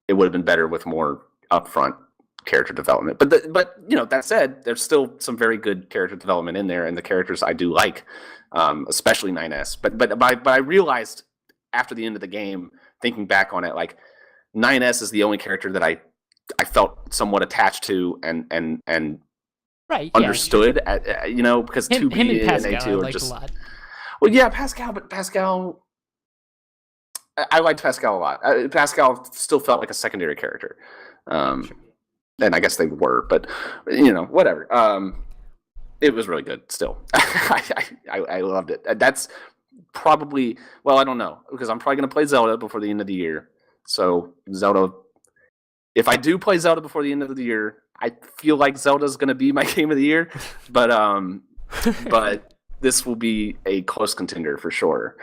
it would have been better with more upfront character development. But that said, there's still some very good character development in there, and the characters I do like, especially 9S. But I realized after the end of the game, thinking back on it, like 9S is the only character that I felt somewhat attached to and Right. understood. Because Him 2B and and Pascal I A2 are liked just a lot. well, yeah, Pascal, but Pascal. I liked Pascal a lot. Pascal still felt like a secondary character, and I guess they were, but whatever. It was really good. Still, I loved it. That's probably I don't know because I'm probably going to play Zelda before the end of the year. So Zelda, if I do play Zelda before the end of the year, I feel like Zelda's going to be my game of the year, but this will be a close contender for sure.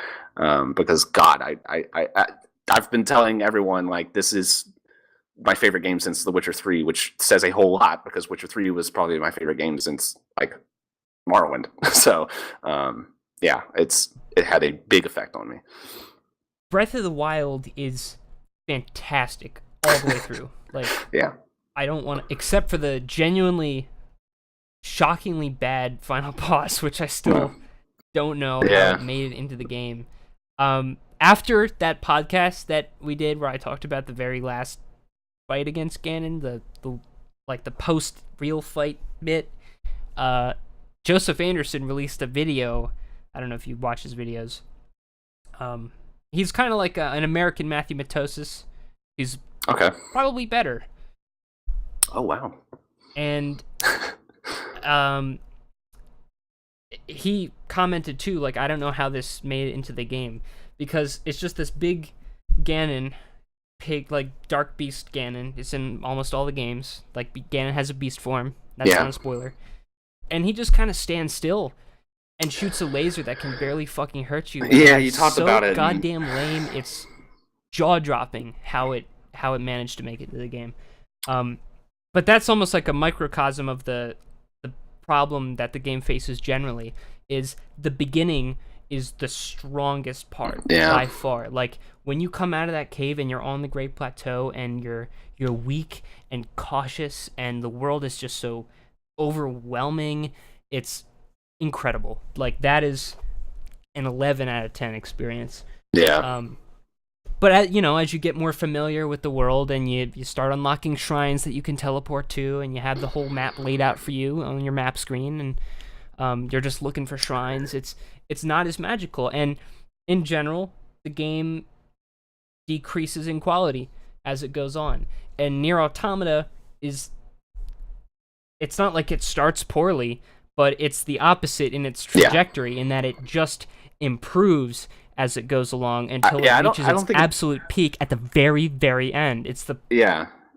Because God, I've been telling everyone like this is my favorite game since The Witcher 3, which says a whole lot because Witcher 3 was probably my favorite game since like Morrowind. So yeah, it had a big effect on me. Breath of the Wild is fantastic all the way through. Like, yeah, I don't want to, except for the genuinely, shockingly bad final boss, which I still don't know how it made it into the game. After that podcast that we did where I talked about the very last fight against Ganon, the post real fight bit, Joseph Anderson released a video. I don't know if you watch his videos. He's kind of like an American Matthew Matosis. He's probably better. Oh wow. And he commented too, like, I don't know how this made it into the game because it's just this big Ganon pig, like dark beast Ganon. It's in almost all the games. Like Ganon has a beast form. That's not a spoiler. And he just kind of stands still and shoots a laser that can barely fucking hurt you. Yeah, you talked about it. So goddamn lame. It's jaw dropping how it managed to make it to the game. But that's almost like a microcosm of the problem that the game faces generally. Is the beginning is the strongest part by far. Like when you come out of that cave and you're on the Great Plateau and you're weak and cautious and the world is just so overwhelming, it's incredible. Like that is an 11 out of 10 experience. But as you get more familiar with the world and you start unlocking shrines that you can teleport to, and you have the whole map laid out for you on your map screen, and you're just looking for shrines, it's not as magical. And in general, the game decreases in quality as it goes on. And NieR Automata it's not like it starts poorly, but it's the opposite in its trajectory in that it just improves as it goes along until it reaches its absolute peak at the very, very end. It's the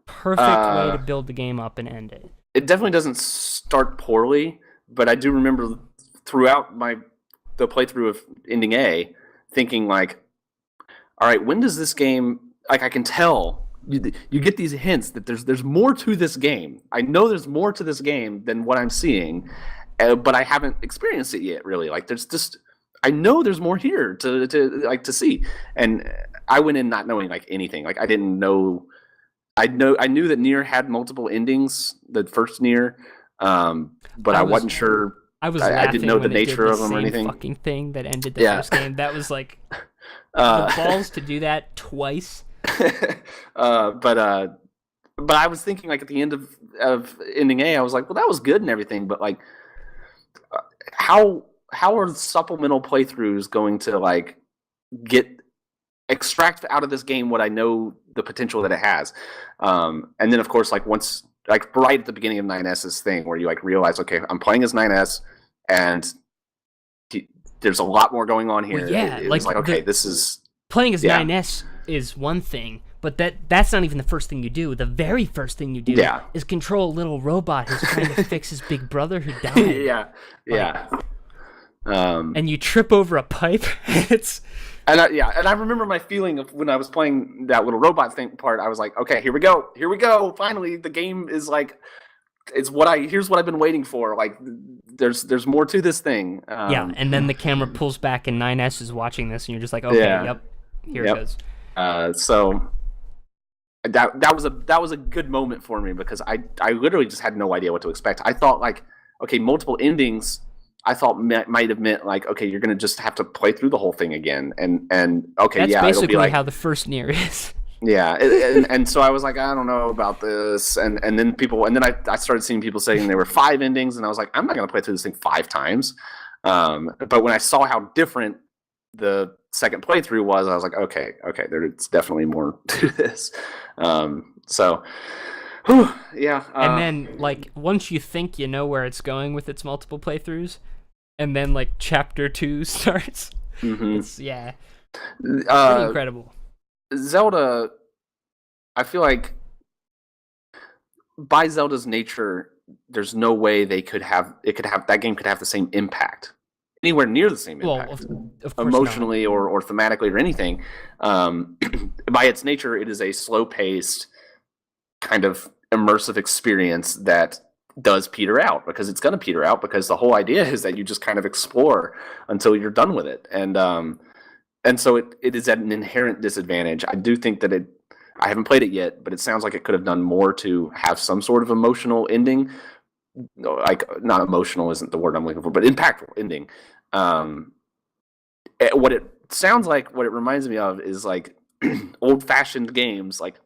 perfect way to build the game up and end it. It definitely doesn't start poorly, but I do remember throughout the playthrough of Ending A thinking like, all right, when does this game, like I can tell, you get these hints that there's more to this game. I know there's more to this game than what I'm seeing, but I haven't experienced it yet really. Like there's just... I know there's more here to see, and I went in not knowing like anything. Like I didn't know. I knew that NieR had multiple endings, the first NieR, but I wasn't sure. I didn't know the nature of them or anything. Fucking thing that ended the first game. That was like the balls to do that twice. But I was thinking like at the end of Ending A, I was like, well, that was good and everything, but like how are supplemental playthroughs going to like extract out of this game what I know the potential that it has? And then of course, like once, like right at the beginning of 9S's thing where you like realize, okay, I'm playing as 9S and there's a lot more going on here. Well, it was like, okay, this is... Playing as 9S is one thing, but that's not even the first thing you do. The very first thing you do is control a little robot who's trying to fix his big brother who died. And you trip over a pipe. And I remember my feeling of when I was playing that little robot thing part. I was like, okay, here we go. Finally, the game is like, here's what I've been waiting for. Like, there's more to this thing. And then the camera pulls back, and 9S is watching this, and you're just like, okay, here it goes. So that was a good moment for me because I literally just had no idea what to expect. I thought like, okay, multiple endings. I thought might have meant like, okay, you're gonna just have to play through the whole thing again, and okay, that's basically it'll be like, how the first NieR is. Yeah, and so I was like, I don't know about this, and then I started seeing people saying there were 5 endings, and I was like, I'm not gonna play through this thing 5 times. But when I saw how different the second playthrough was, I was like, okay, there's definitely more to this. So, whew, yeah. And then, like, once you think you know where it's going with its multiple playthroughs, and then, like, Chapter 2 starts, it's, pretty incredible. Zelda, I feel like by Zelda's nature, there's no way that game could have the same impact, anywhere near the same impact, of course emotionally or thematically or anything. By its nature, it is a slow-paced kind of immersive experience that does peter out, because it's going to peter out, because the whole idea is that you just kind of explore until you're done with it. And so it is at an inherent disadvantage. I do think that I haven't played it yet, but it sounds like it could have done more to have some sort of emotional ending. Like, not emotional isn't the word I'm looking for, but impactful ending. What it sounds like, what it reminds me of is like old-fashioned games, like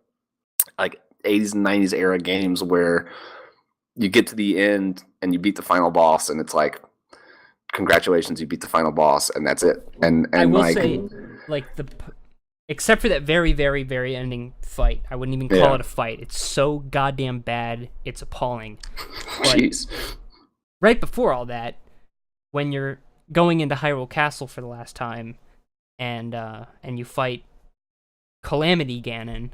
80s and 90s era games where you get to the end and you beat the final boss, and it's like, congratulations, you beat the final boss, and that's it. And I will like, say, like, except for that very, very, very ending fight, I wouldn't even call it a fight. It's so goddamn bad, it's appalling. Jeez. Right before all that, when you're going into Hyrule Castle for the last time, and you fight Calamity Ganon,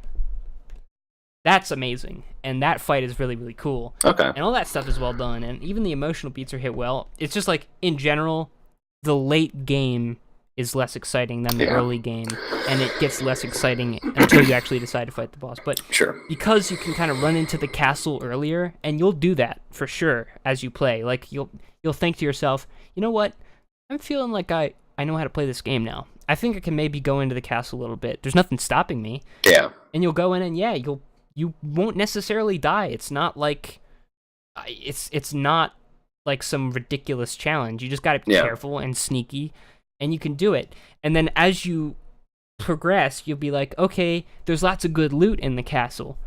that's amazing, and that fight is really, really cool. Okay. And all that stuff is well done, and even the emotional beats are hit well. It's just like, in general, the late game is less exciting than the early game, and it gets less exciting until you actually decide to fight the boss. But because you can kind of run into the castle earlier, and you'll do that for sure as you play. Like, you'll think to yourself, you know what? I'm feeling like I know how to play this game now. I think I can maybe go into the castle a little bit. There's nothing stopping me. Yeah. And you'll go in, and you won't necessarily die. It's not like it's not like some ridiculous challenge. You just got to be careful and sneaky, and you can do it. And then as you progress, you'll be like, okay, there's lots of good loot in the castle.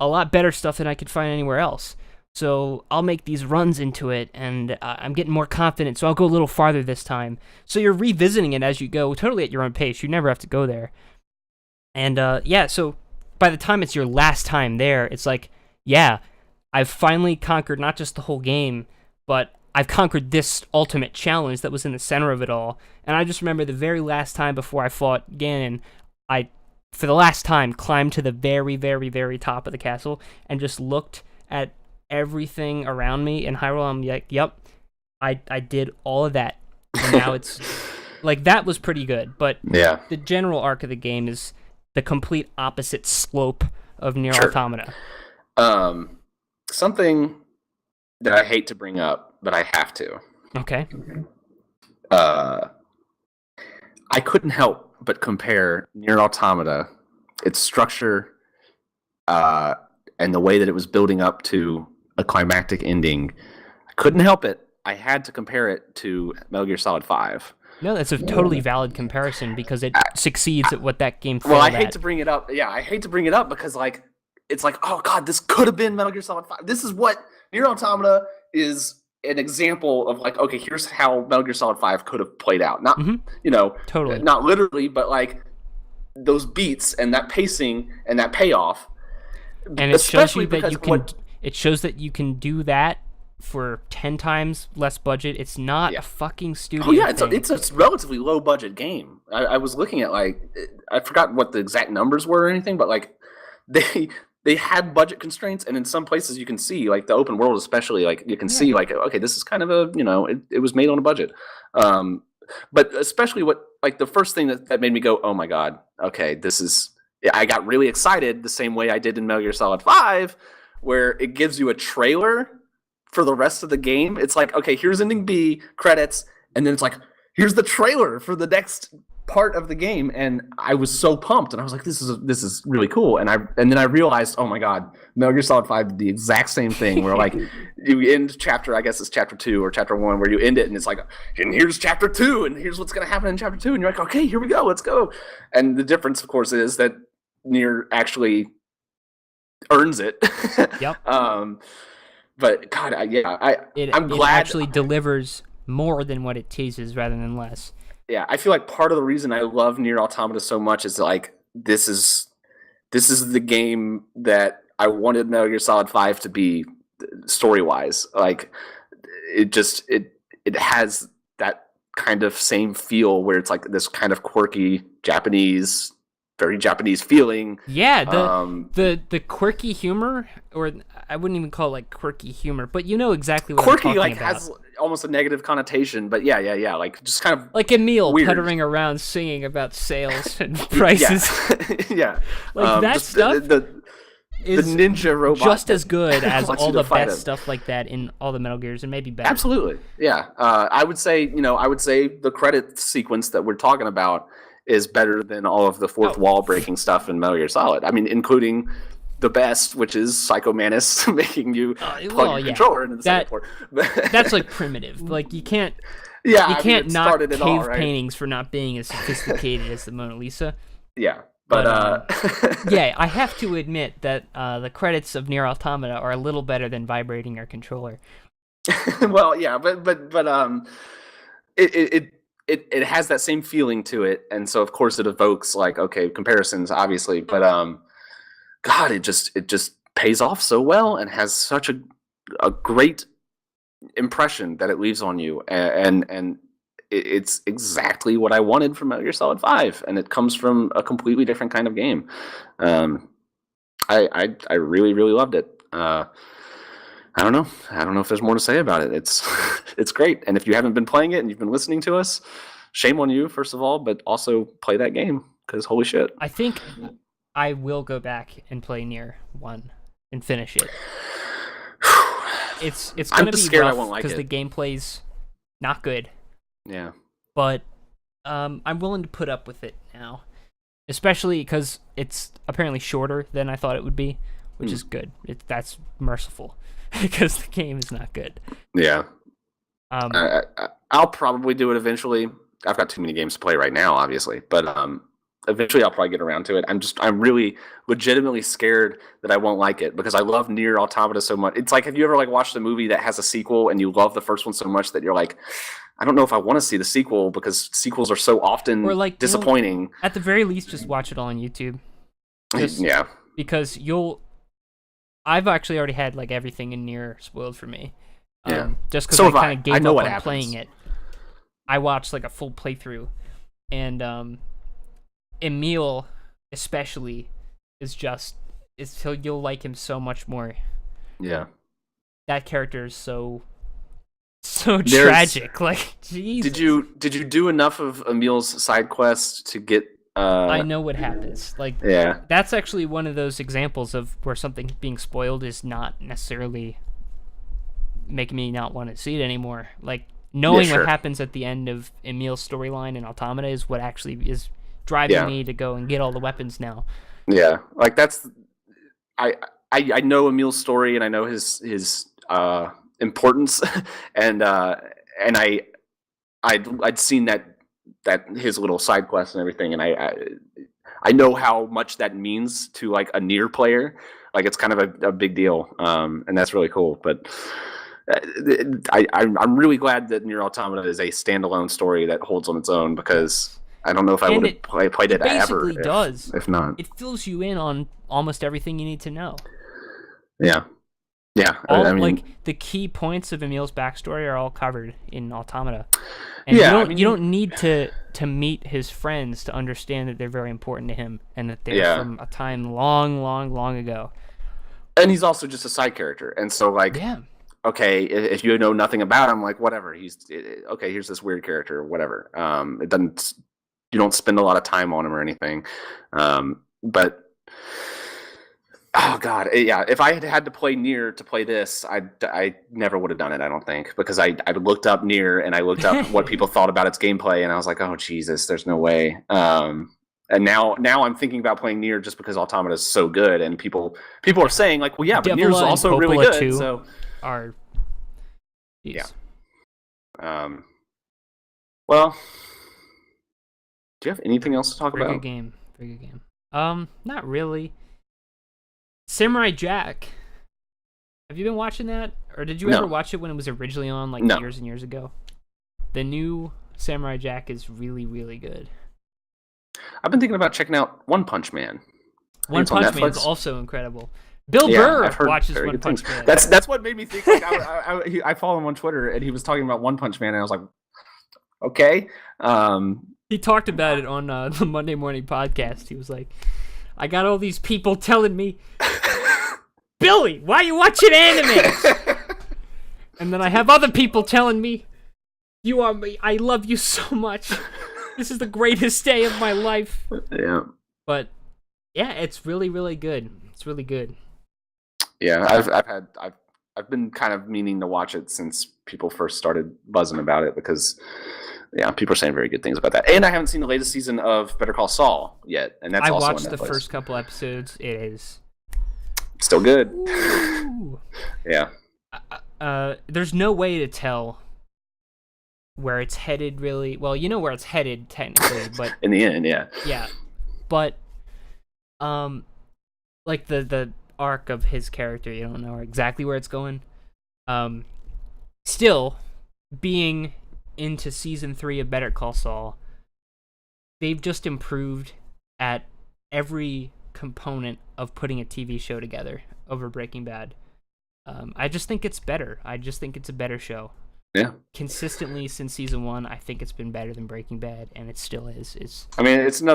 A lot better stuff than I could find anywhere else. So I'll make these runs into it, and I'm getting more confident, so I'll go a little farther this time. So you're revisiting it as you go, totally at your own pace. You never have to go there. And so by the time it's your last time there, it's like, yeah, I've finally conquered not just the whole game, but I've conquered this ultimate challenge that was in the center of it all. And I just remember the very last time before I fought Ganon, I, for the last time, climbed to the very, very, very top of the castle and just looked at everything around me in Hyrule. I'm like, yep, I did all of that. And now it's, like, that was pretty good. But the general arc of the game is the complete opposite slope of NieR Automata. Something that I hate to bring up, but I have to. Okay. I couldn't help but compare NieR Automata, its structure, and the way that it was building up to a climactic ending. I couldn't help it. I had to compare it to Metal Gear Solid 5. No, that's a totally valid comparison, because it succeeds at what that game failed Well, I at. hate to bring it up. Yeah, I hate to bring it up because, like, it's like, oh god, this could have been Metal Gear Solid 5. This is what NieR Automata is, an example of, like, okay, here's how Metal Gear Solid 5 could have played out. Not, totally, not literally, but like those beats and that pacing and that payoff. And it shows you that you can. It shows that you can do that for 10 times less budget. It's not a fucking studio. Oh yeah, thing. it's a relatively low budget game. I was looking at, like, I forgot what the exact numbers were or anything, but like they had budget constraints, and in some places you can see, like the open world especially, like you can see, like, okay, this is kind of a, it was made on a budget. But especially like the first thing that made me go, oh my god, okay, this is, I got really excited the same way I did in Metal Gear Solid 5, where it gives you a trailer for the rest of the game. It's like, okay, here's ending B, credits, and then it's like, here's the trailer for the next part of the game. And I was so pumped, and I was like, this is really cool. And then I realized, oh my god, Metal Gear Solid 5 did the exact same thing, where like you end chapter, I guess it's chapter 2 or chapter 1, where you end it and it's like, and here's chapter 2, and here's what's going to happen in chapter 2, and you're like, okay, here we go, let's go. And the difference, of course, is that NieR actually earns it. Yep. But God, It I'm glad. actually delivers more than what it teases rather than less. Yeah, I feel like part of the reason I love NieR Automata so much is like this is the game that I wanted Metal Gear Solid 5 to be story wise. Like it has that kind of same feel where it's like this kind of quirky Japanese, very Japanese feeling. Yeah, the quirky humor, or I wouldn't even call it like quirky humor, but you know exactly what I'm Quirky talking like about. has almost a negative connotation, but yeah, like just kind of Like Emil weird. puttering around singing about sales and prices. Yeah. Like that just stuff the is ninja robot just as good as wants all you to the fight best him. stuff like that in all the Metal Gears, and maybe better. Absolutely, yeah. I would say the credit sequence that we're talking about is better than all of the fourth wall breaking stuff in Metal Gear Solid. I mean, including the best, which is Psycho Manus making you plug your controller into the second port. That's like primitive. Like you can't it knock started it all, cave right? paintings for not being as sophisticated as the Mona Lisa. Yeah, but yeah, I have to admit that the credits of NieR Automata are a little better than vibrating your controller. well, yeah, but it has that same feeling to it, and so of course it evokes like comparisons, obviously, but God, it just pays off so well and has such a great impression that it leaves on you, and it's exactly what I wanted from Metal Gear Solid 5, and it comes from a completely different kind of game. I really loved it. I don't know if there's more to say about it. It's great, and if you haven't been playing it and you've been listening to us, shame on you, first of all, but also play that game, because holy shit. I think I will go back and play NieR 1 and finish it. It's gonna be scared I rough won't like because it. the gameplay's not good. Yeah. But I'm willing to put up with it now, especially because it's apparently shorter than I thought it would be, which is good. That's merciful because the game is not good. Yeah. I'll probably do it eventually. I've got too many games to play right now, obviously, but eventually I'll probably get around to it. I'm really legitimately scared that I won't like it because I love NieR Automata so much. It's like, have you ever like watched a movie that has a sequel and you love the first one so much that you're like, I don't know if I want to see the sequel because sequels are so often disappointing. At the very least, just watch it all on YouTube. Yeah. Because I've actually already had like everything in NieR spoiled for me. Yeah. Just because So I kind of gave up on happens. playing it. I watched like a full playthrough, and Emil especially you'll like him so much more. Yeah. That character is so tragic. Like, Jesus. Did you do enough of Emil's side quest to get? I know what happens. Like, yeah, that's actually one of those examples of where something being spoiled is not necessarily making me not want to see it anymore. Like, knowing what happens at the end of Emil's storyline in Automata is what actually is driving me to go and get all the weapons now. Yeah, like that's I know Emil's story and I know his importance, and I'd seen that his little side quest and everything, and I know how much that means to like a NieR player. Like it's kind of a big deal, and that's really cool. But I'm really glad that NieR Automata is a standalone story that holds on its own, because I don't know if I would have played it ever. If not, it fills you in on almost everything you need to know. Yeah. Like the key points of Emil's backstory are all covered in Automata, and you don't need to meet his friends to understand that they're very important to him and that they're from a time long ago. And he's also just a side character, and so like, okay, if you know nothing about him, like whatever, he's okay. Here's this weird character, whatever. It doesn't. You don't spend a lot of time on him or anything, but. Oh God, yeah. If I had to play NieR to play this, I never would have done it. I don't think, because I looked up NieR and I looked up what people thought about its gameplay, and I was like, oh Jesus, there's no way. And now I'm thinking about playing NieR just because Automata is so good, and people are saying like, well, yeah, but NieR's also really good. So yeah. Well, do you have anything else to talk about? Very good game. Not really. Samurai Jack. Have you been watching that? Or did you No. ever watch it when it was originally on, like, No. years and years ago? The new Samurai Jack is really, really good. I've been thinking about checking out One Punch Man. One it's on Punch Man is Netflix. also incredible. Bill Yeah, Burr I've heard watches very One good Punch things. Man. That's what made me think. Like, I follow him on Twitter, and he was talking about One Punch Man, and I was like, okay. He talked about it on the Monday Morning Podcast. He was like, I got all these people telling me, Billy, why are you watching anime? And then I have other people telling me, I love you so much. This is the greatest day of my life. Yeah. But yeah, it's really, really good. It's really good. Yeah, I've been kind of meaning to watch it since people first started buzzing about it because, yeah, people are saying very good things about that. And I haven't seen the latest season of Better Call Saul yet, and that's I also watched on the Netflix. first couple episodes. It is Still good. Ooh. Yeah. There's no way to tell where it's headed, really. Well, you know where it's headed technically, but In the end, yeah. yeah, but like the arc of his character, you don't know exactly where it's going. Still, being into season 3 of Better Call Saul, they've just improved at every component of putting a TV show together over Breaking Bad. I just think it's better. I just think it's a better show. Yeah. Consistently since season 1, I think it's been better than Breaking Bad, and it still is. I mean, it's kind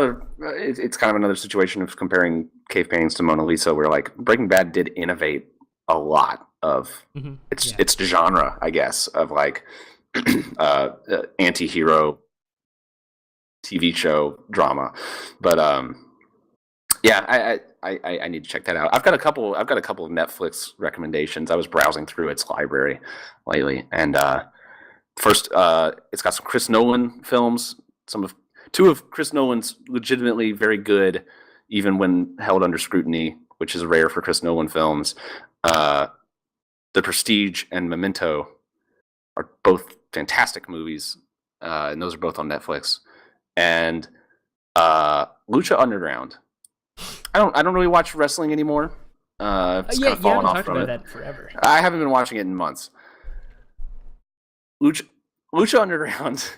of another situation of comparing Cave Paintings to Mona Lisa, where like Breaking Bad did innovate a lot of its genre, I guess, of like anti-hero TV show drama. But yeah, I need to check that out. I've got a couple of Netflix recommendations. I was browsing through its library lately, and first, it's got some Chris Nolan films. Two of Chris Nolan's legitimately very good, even when held under scrutiny, which is rare for Chris Nolan films. The Prestige and Memento are both fantastic movies, and those are both on Netflix. And Lucha Underground. I don't really watch wrestling anymore. It's kind of fallen off from it. That forever. I haven't been watching it in months. Lucha Underground,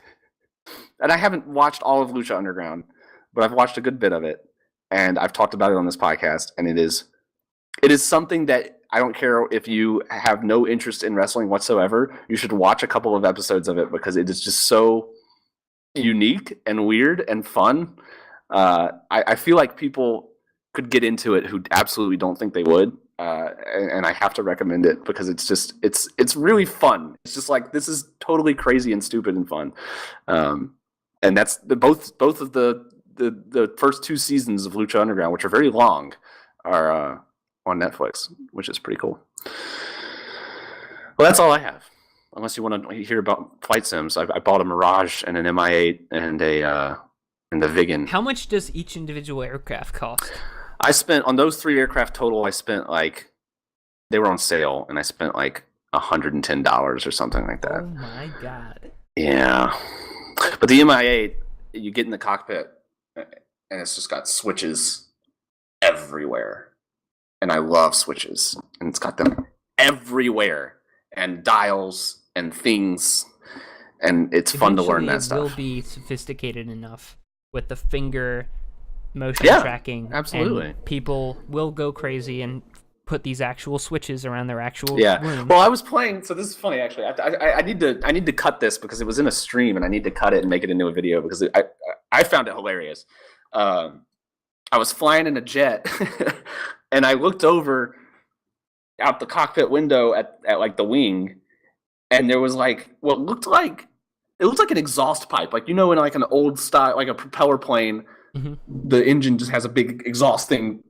and I haven't watched all of Lucha Underground, but I've watched a good bit of it, and I've talked about it on this podcast, and it is something that I don't care if you have no interest in wrestling whatsoever, you should watch a couple of episodes of it because it is just so unique and weird and fun. I feel like people could get into it who absolutely don't think they would, and I have to recommend it because it's really fun. It's just like, this is totally crazy and stupid and fun, and that's both of the first 2 seasons of Lucha Underground, which are very long, are on Netflix, which is pretty cool. Well, that's all I have. Unless you want to hear about flight sims, I bought a Mirage and an Mi-8 and the Vigan. How much does each individual aircraft cost? I spent on those 3 aircraft total. I spent they were on sale, and I spent like $110 or something like that. Oh my god! Yeah, but the Mi-8, you get in the cockpit, and it's just got switches everywhere, and I love switches, and it's got them everywhere, and dials and things, and it's fun to learn that stuff. It will be sophisticated enough with the finger motion tracking. Absolutely. And people will go crazy and put these actual switches around their actual room. Well, I was playing, so this is funny actually. I need to cut this because it was in a stream, and I need to cut it and make it into a video because I found it hilarious. I was flying in a jet, and I looked over out the cockpit window at like the wing, and there was like what looked like an exhaust pipe, like in like an old style, like a propeller plane. Mm-hmm. The engine just has a big exhaust thing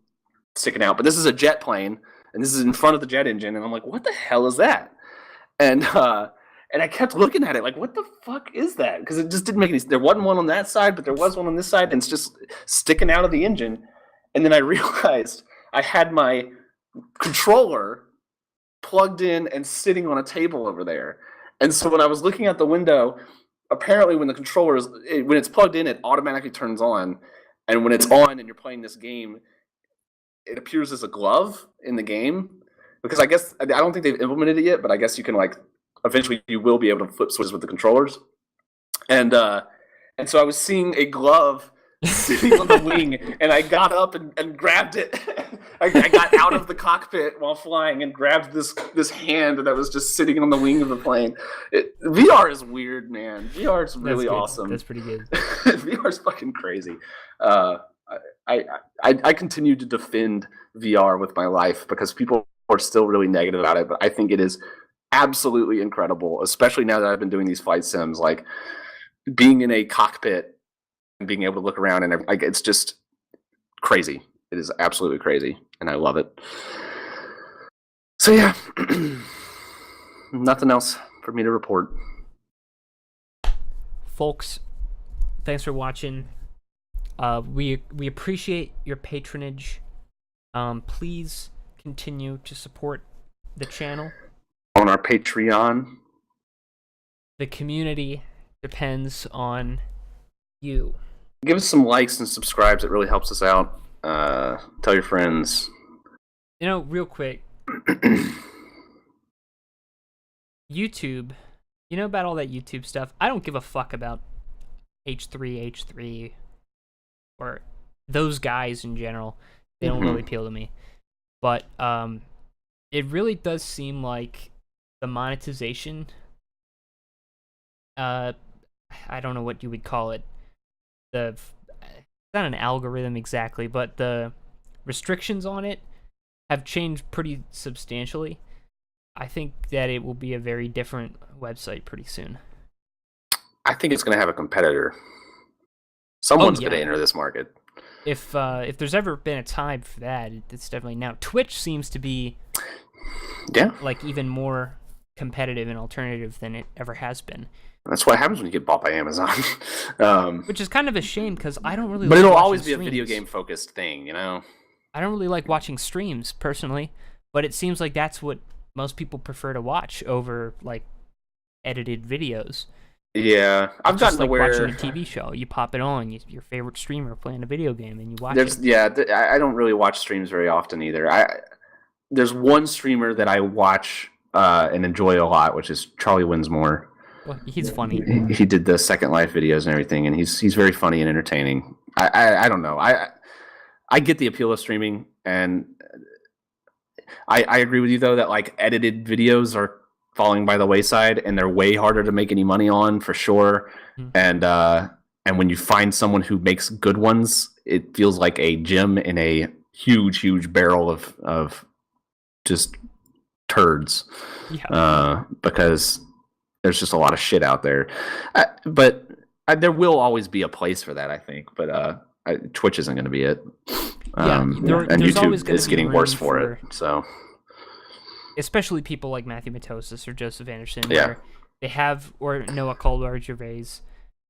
sticking out, but this is a jet plane, and this is in front of the jet engine, and I'm like, what the hell is that? And I kept looking at it like, what the fuck is that? Because it just didn't make any sense. There wasn't one on that side, but there was one on this side, and it's just sticking out of the engine. And then I realized I had my controller plugged in and sitting on a table over there. And so when I was looking out the window, apparently when the controller when it's plugged in, it automatically turns on. and when it's on and you're playing this game, it appears as a glove in the game. Because I guess I don't think they've implemented it yet, but I guess you can like eventually you will be able to flip switches with the controllers. And so I was seeing a glove sitting on the wing, and I got up and grabbed it. I got out of the cockpit while flying and grabbed this hand that was just sitting on the wing of the plane. VR is weird, man. VR is really awesome. That's pretty good. VR is fucking crazy. I continue to defend VR with my life because people are still really negative about it, but I think it is absolutely incredible, especially now that I've been doing these flight sims, like being in a cockpit and being able to look around and like it's just crazy. It is absolutely crazy, and I love it. So yeah, nothing else for me to report. Folks, thanks for watching. We appreciate your patronage. Please continue to support the channel on our Patreon. The community depends on you. Give us some likes and subscribes. It really helps us out. Tell your friends. You know, real quick, YouTube, you know about all that YouTube stuff? I don't give a fuck about H3, or those guys in general. They don't really appeal to me. But it really does seem like the monetization, I don't know what you would call it. It's not an algorithm exactly, but the restrictions on it have changed pretty substantially. I think that it will be a very different website pretty soon. I think it's going to have a competitor. Someone's going to enter this market. If there's ever been a time for that, it's definitely now. Twitch seems to be like even more competitive and alternative than it ever has been. That's what happens when you get bought by Amazon. Which is kind of a shame because I don't really. But like it'll always be streams. a video game focused thing, you know. I don't really like watching streams personally, but it seems like that's what most people prefer to watch over like edited videos. Yeah, I've gotten to where watching a TV show. You pop it on, your favorite streamer playing a video game, and you watch it. Yeah, I don't really watch streams very often either. There's one streamer that I watch and enjoy a lot, which is Charlie Winsmore. Well, he's funny. He did the Second Life videos and everything, and he's very funny and entertaining. I don't know. I get the appeal of streaming, and I agree with you though that like edited videos are falling by the wayside, and they're way harder to make any money on for sure. Mm-hmm. And when you find someone who makes good ones, it feels like a gem in a huge barrel of just turds. Yeah. Because there's just a lot of shit out there. But there will always be a place for that, I think. But Twitch isn't going to be it. And YouTube is getting worse for it. So. Especially people like Matthew Matosis or Joseph Anderson, where they have, or Noah Caldwell Gervais,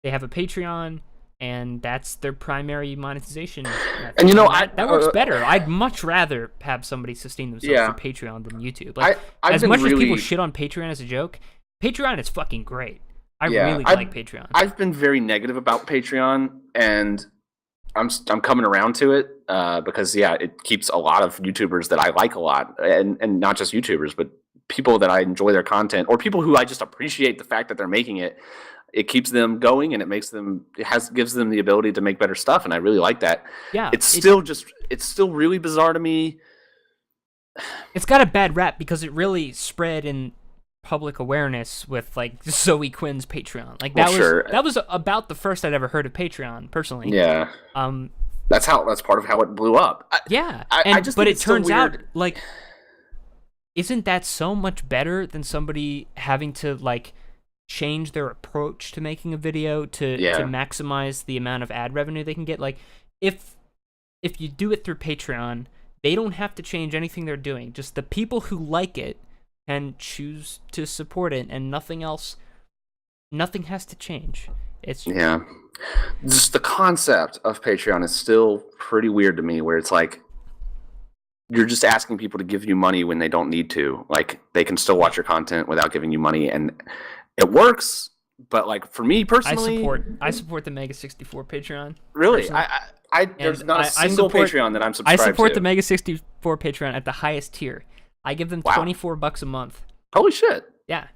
they have a Patreon, and that's their primary monetization method. And you know, that works better. I'd much rather have somebody sustain themselves through Patreon than YouTube. Like, as much as people shit on Patreon as a joke, Patreon is fucking great. I really like Patreon. I've been very negative about Patreon, and I'm coming around to it because it keeps a lot of YouTubers that I like a lot, and not just YouTubers, but people that I enjoy their content, or people who I just appreciate the fact that they're making it. It keeps them going, and gives them the ability to make better stuff, and I really like that. Yeah, it's still really bizarre to me. It's got a bad rap because it really spread in public awareness with like Zoe Quinn's Patreon. Like that was about the first I'd ever heard of Patreon personally. Yeah. That's part of how it blew up. But it turns out like, isn't that so much better than somebody having to like change their approach to making a video to maximize the amount of ad revenue they can get? Like if you do it through Patreon, they don't have to change anything they're doing. Just the people who like it and choose to support it, and nothing else. Nothing has to change. Just the concept of Patreon is still pretty weird to me, where it's like you're just asking people to give you money when they don't need to. Like they can still watch your content without giving you money, and it works, But like for me personally, I support the Mega 64 Patreon. Really, personally. there's not a single Patreon that I'm I subscribed to. support the Mega 64 Patreon at the highest tier. I give them $24 a month. Holy shit! Yeah,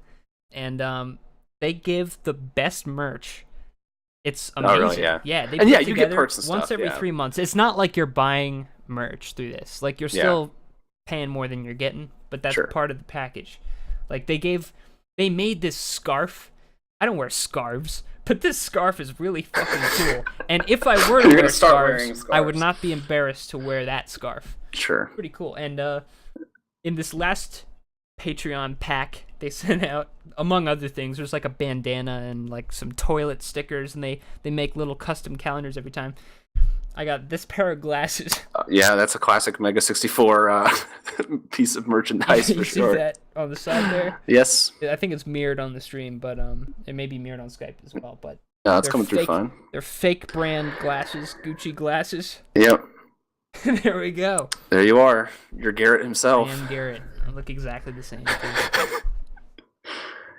and they give the best merch. It's amazing. Oh, really? Yeah. Yeah, they and put you get together perks and stuff once every 3 months. It's not like you're buying merch through this. Like you're still paying more than you're getting, but that's part of the package. Like they made this scarf. I don't wear scarves, but this scarf is really fucking cool. And if I were to wear scarves, I would not be embarrassed to wear that scarf. Sure. Pretty cool. And in this last Patreon pack they sent out, among other things, there's like a bandana and like some toilet stickers, and they make little custom calendars every time. I got this pair of glasses. Yeah, that's a classic Mega 64 piece of merchandise for sure. You see that on the side there? Yes. I think it's mirrored on the stream, but it may be mirrored on Skype as well. But no, it's coming through fine. They're fake brand glasses, Gucci glasses. Yep. There we go. There you are. You're Garrett himself. I am Garrett. I look exactly the same.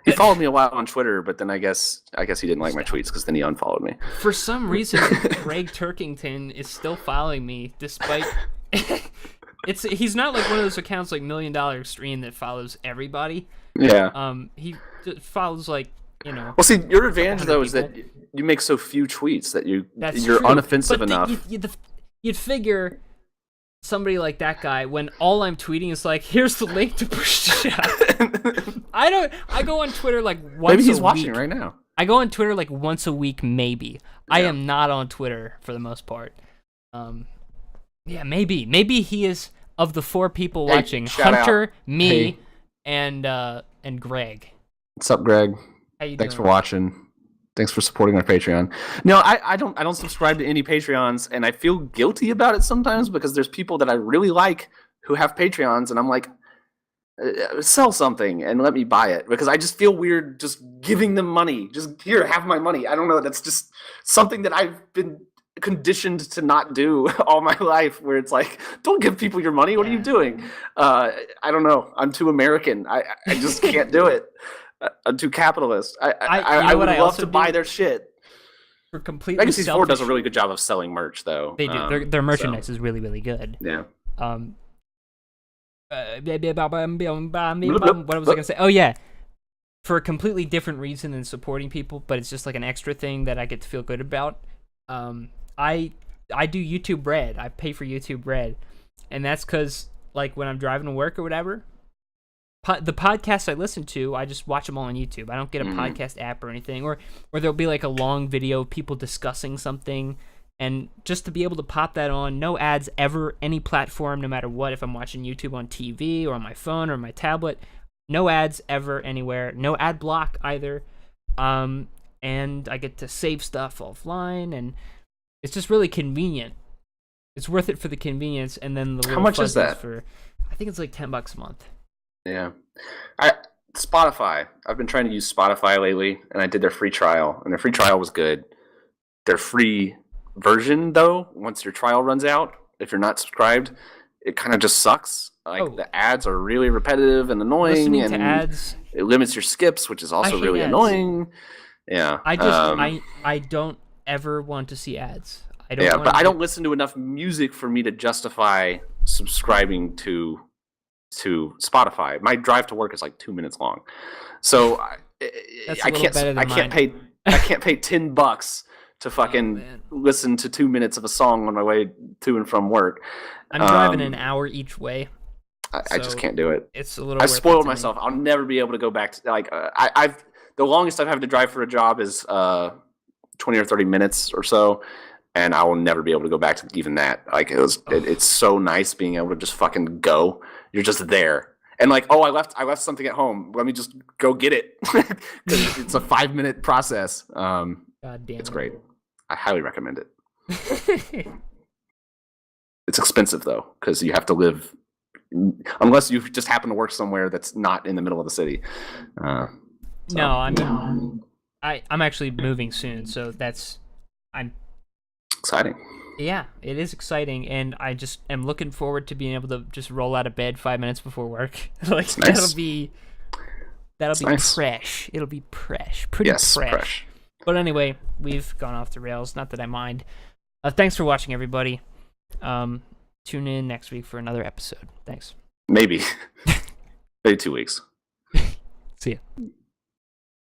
He followed me a while on Twitter, but then I guess he didn't like my tweets because then he unfollowed me. For some reason, Greg Turkington is still following me despite. He's not like one of those accounts like $1 Million Stream that follows everybody. Yeah. He follows like, you know. Well, see, your advantage though is that you make so few tweets that you're true. unoffensive enough. You'd figure somebody like that guy, when all I'm tweeting is like, here's the link to push the shot. I go on Twitter like once a week. Maybe he's watching right now. I go on Twitter like once a week, maybe. Yeah. I am not on Twitter for the most part. Yeah, maybe he is of the 4 people watching. Hunter, me, and Greg. What's up, Greg? How you Thanks doing? for watching. Thanks for supporting our Patreon. No, I don't subscribe to any Patreons, and I feel guilty about it sometimes because there's people that I really like who have Patreons, and I'm like, sell something and let me buy it, because I just feel weird just giving them money. Just here, have my money. I don't know. That's just something that I've been conditioned to not do all my life, where it's like, don't give people your money. What are you doing? I don't know. I'm too American. I just can't do it. I'm too capitalist. I would love to buy their shit. For completely Mega 64 does a really good job of selling merch, though. They do. Their merchandise is really, really good. Yeah. What was I gonna say? Oh yeah, for a completely different reason than supporting people, but it's just like an extra thing that I get to feel good about. I do YouTube Red. I pay for YouTube Red, and that's because like when I'm driving to work or whatever. The podcasts I listen to, I just watch them all on YouTube. I don't get a podcast app or anything, or there'll be like a long video of people discussing something, and just to be able to pop that on, no ads ever, any platform, no matter what. If I'm watching YouTube on TV or on my phone or my tablet, no ads ever anywhere, no ad block either, and I get to save stuff offline, and it's just really convenient. It's worth it for the convenience, and then the little how much is that? I think it's like $10 a month. Yeah. Spotify. I've been trying to use Spotify lately, and I did their free trial, and their free trial was good. Their free version, though, once your trial runs out, if you're not subscribed, it kind of just sucks. Like, the ads are really repetitive and annoying, listening and to ads, it limits your skips, which is also really annoying. Yeah. I don't ever want to see ads. I don't listen to enough music for me to justify subscribing to Spotify. My drive to work is like 2 minutes long, so I can't pay $10 to fucking listen to 2 minutes of a song on my way to and from work. I'm driving an hour each way. I just can't do it. It's a little. I've spoiled myself. I'll never be able to go back to like the longest I've had to drive for a job is 20 or 30 minutes or so. And I will never be able to go back to even that. Like it's so nice being able to just fucking go. You're just there, and like, I left something at home. Let me just go get it. It's a 5-minute process. God damn, it's great. I highly recommend it. It's expensive though, because you have to live, unless you just happen to work somewhere that's not in the middle of the city. No, I mean, I'm actually moving soon, so I'm. Exciting. Yeah, it is exciting, and I just am looking forward to being able to just roll out of bed 5 minutes before work. Like, nice. that'll be That'll be nice. fresh. It'll be fresh. Pretty fresh. But anyway, we've gone off the rails. Not that I mind. Thanks for watching, everybody. Tune in next week for another episode. Thanks. Maybe. Maybe 2 weeks. See ya.